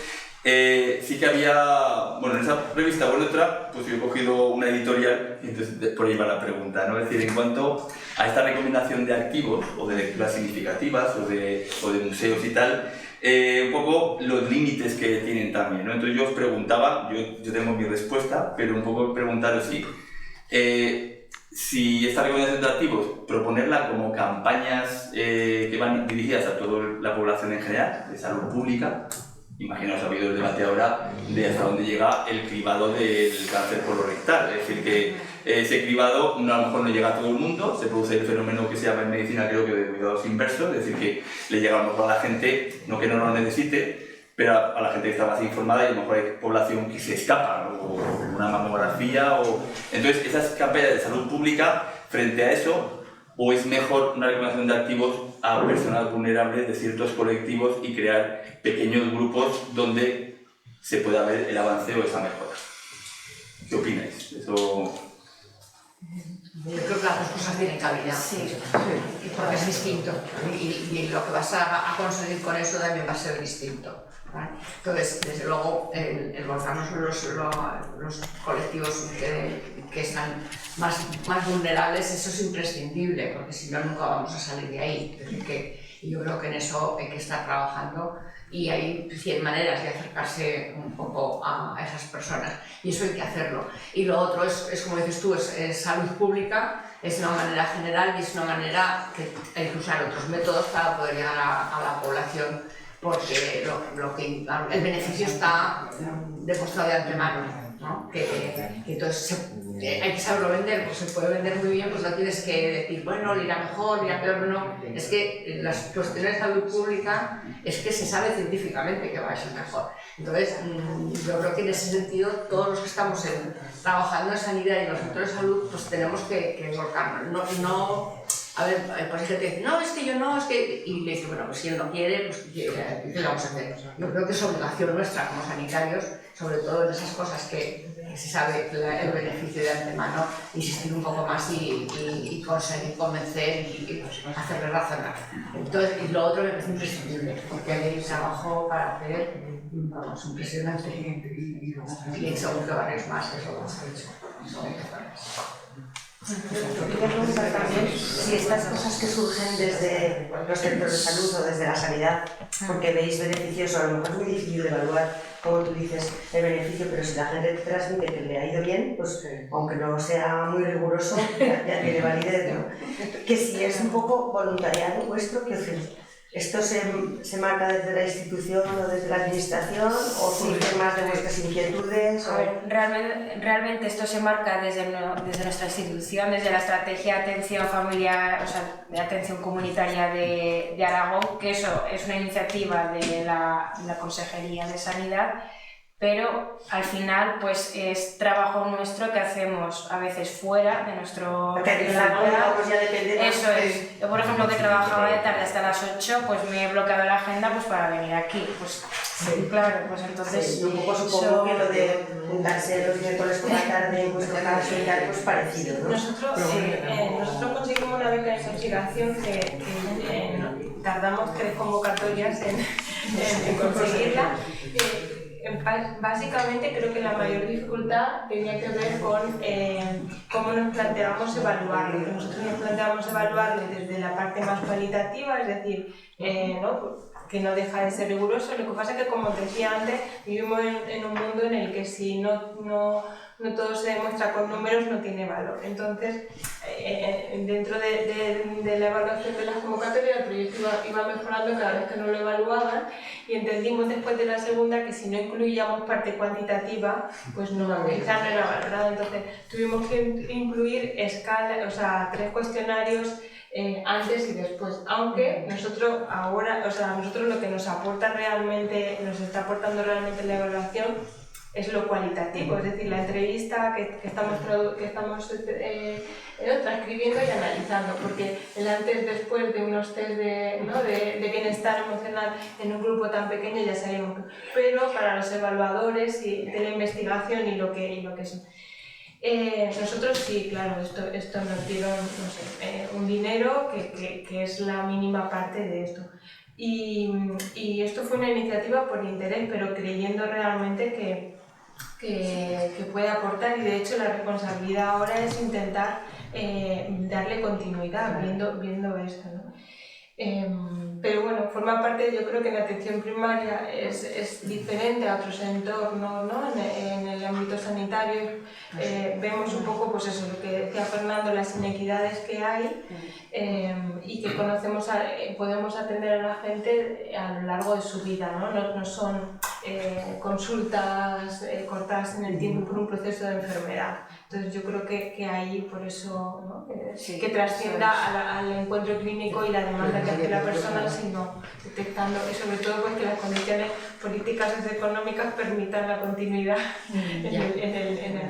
S1: Sí que había, bueno, en esa revista o en otra, pues yo he cogido una editorial y entonces por ahí va la pregunta, ¿no? Es decir, en cuanto a esta recomendación de archivos o de lecturas significativas o de museos y tal, un poco los límites que tienen también, ¿no? Entonces yo os preguntaba, yo tengo mi respuesta, pero un poco preguntaros si esta recomendación de archivos, proponerla como campañas que van dirigidas a toda la población en general, de salud pública. Imaginaos, ha habido el debate ahora de hasta dónde llega el cribado del cáncer colorectal. Es decir, que ese cribado a lo mejor no llega a todo el mundo, se produce el fenómeno que se llama en medicina, creo que de cuidados inversos, es decir, que le llega a lo mejor a la gente, no que no lo necesite, pero a la gente que está más informada y a lo mejor hay población que se escapa, ¿no? O una mamografía. Entonces, esas campañas de salud pública, frente a eso, ¿o es mejor una recomendación de activos a personas vulnerables de ciertos colectivos y crear pequeños grupos donde se pueda ver el avance o esa mejora? ¿Qué opináis? Eso...
S3: Yo creo que las dos cosas tienen cabida, sí, porque es distinto y lo que vas a conseguir con eso también va a ser distinto, ¿vale? Entonces, desde luego, el volcarnos los colectivos que están más vulnerables, eso es imprescindible, porque si no, nunca vamos a salir de ahí. Es decir, que yo creo que en eso hay que estar trabajando y hay 100 maneras de acercarse un poco a esas personas y eso hay que hacerlo. Y lo otro es como dices tú, es salud pública, es una manera general y es una manera que hay que usar otros métodos para poder llegar a la población, porque el beneficio está demostrado de antemano, ¿no? Que entonces hay que saberlo vender, pues se puede vender muy bien, pues no tienes que decir, bueno, le irá mejor, le irá peor, no. Es que las cuestiones de salud pública es que se sabe científicamente que va a ser mejor. Entonces, yo creo que en ese sentido, todos los que estamos trabajando en sanidad y en los sectores de salud, pues tenemos que volcarnos. A ver, pues hay gente que dice, no, es que yo no, es que... Y le dice, bueno, pues si él no quiere, pues ¿qué le vamos a hacer? Yo creo que es obligación nuestra como sanitarios, sobre todo en esas cosas que se sabe el beneficio de antemano, insistir un poco más y conseguir convencer y hacerle razonar. Entonces, y lo otro me parece imprescindible, porque hay trabajo para hacer, vamos, impresionante. Y según que varios más, eso lo has hecho.
S13: Yo quería preguntar también si estas cosas que surgen desde los centros de salud o desde la sanidad, porque veis beneficios, o a lo mejor es muy difícil de evaluar, como tú dices, el beneficio, pero si la gente te transmite que le ha ido bien, pues aunque no sea muy riguroso, ya tiene validez, ¿no? Que si es un poco voluntariado vuestro, que ¿esto se marca desde la institución o desde la administración o surge más de vuestras inquietudes?
S4: A ver, realmente esto se marca desde nuestra institución, desde la estrategia de atención familiar, o sea, de atención comunitaria de Aragón, que eso es una iniciativa de la Consejería de Sanidad, pero al final pues es trabajo nuestro que hacemos a veces fuera de nuestro... Eso es. Yo, por ejemplo, que trabajaba de tarde hasta las 8, pues me he bloqueado la agenda pues para venir aquí. Pues sí, claro, pues entonces...
S13: Sí, un poco supongo que lo de juntarse los miércoles por la tarde en vuestro caso y tal, pues parecido, ¿no?
S2: Nosotros conseguimos una beca de investigación que tardamos 3 convocatorias en conseguirla. Básicamente creo que la mayor dificultad tenía que ver con cómo nos planteábamos evaluarlo. Nosotros nos planteábamos evaluarlo desde la parte más cualitativa, es decir, que no deja de ser riguroso. Lo que pasa es que, como os decía antes, vivimos en un mundo en el que si no todo se demuestra con números, no tiene valor. Entonces, dentro de la evaluación de las convocatorias, el proyecto iba mejorando cada vez que nos lo evaluaban, y entendimos después de la segunda que si no incluíamos parte cuantitativa, pues quizás no era valorado. Entonces, tuvimos que incluir 3 cuestionarios antes y después, aunque nosotros lo que nos está aportando realmente la evaluación es lo cualitativo, es decir, la entrevista que estamos transcribiendo y analizando, porque el antes-después de unos test de bienestar emocional en un grupo tan pequeño ya sabemos, pero para los evaluadores y de la investigación y lo que es. Nosotros sí, claro, esto nos dieron, un dinero que es la mínima parte de esto. Y esto fue una iniciativa por interés, pero creyendo realmente que puede aportar, y de hecho la responsabilidad ahora es intentar darle continuidad viendo esto, ¿no? Pero bueno, forma parte, yo creo que la atención primaria es diferente a otros entornos, ¿no? En el ámbito sanitario vemos un poco, pues eso, lo que decía Fernando, las inequidades que hay, y que podemos atender a la gente a lo largo de su vida, ¿no? No son consultas cortadas en el tiempo por un proceso de enfermedad. Entonces yo creo que ahí por eso, ¿no? que trascienda al encuentro clínico y la demanda que hace la persona, sino detectando, y sobre todo pues que las condiciones políticas y económicas permitan la continuidad en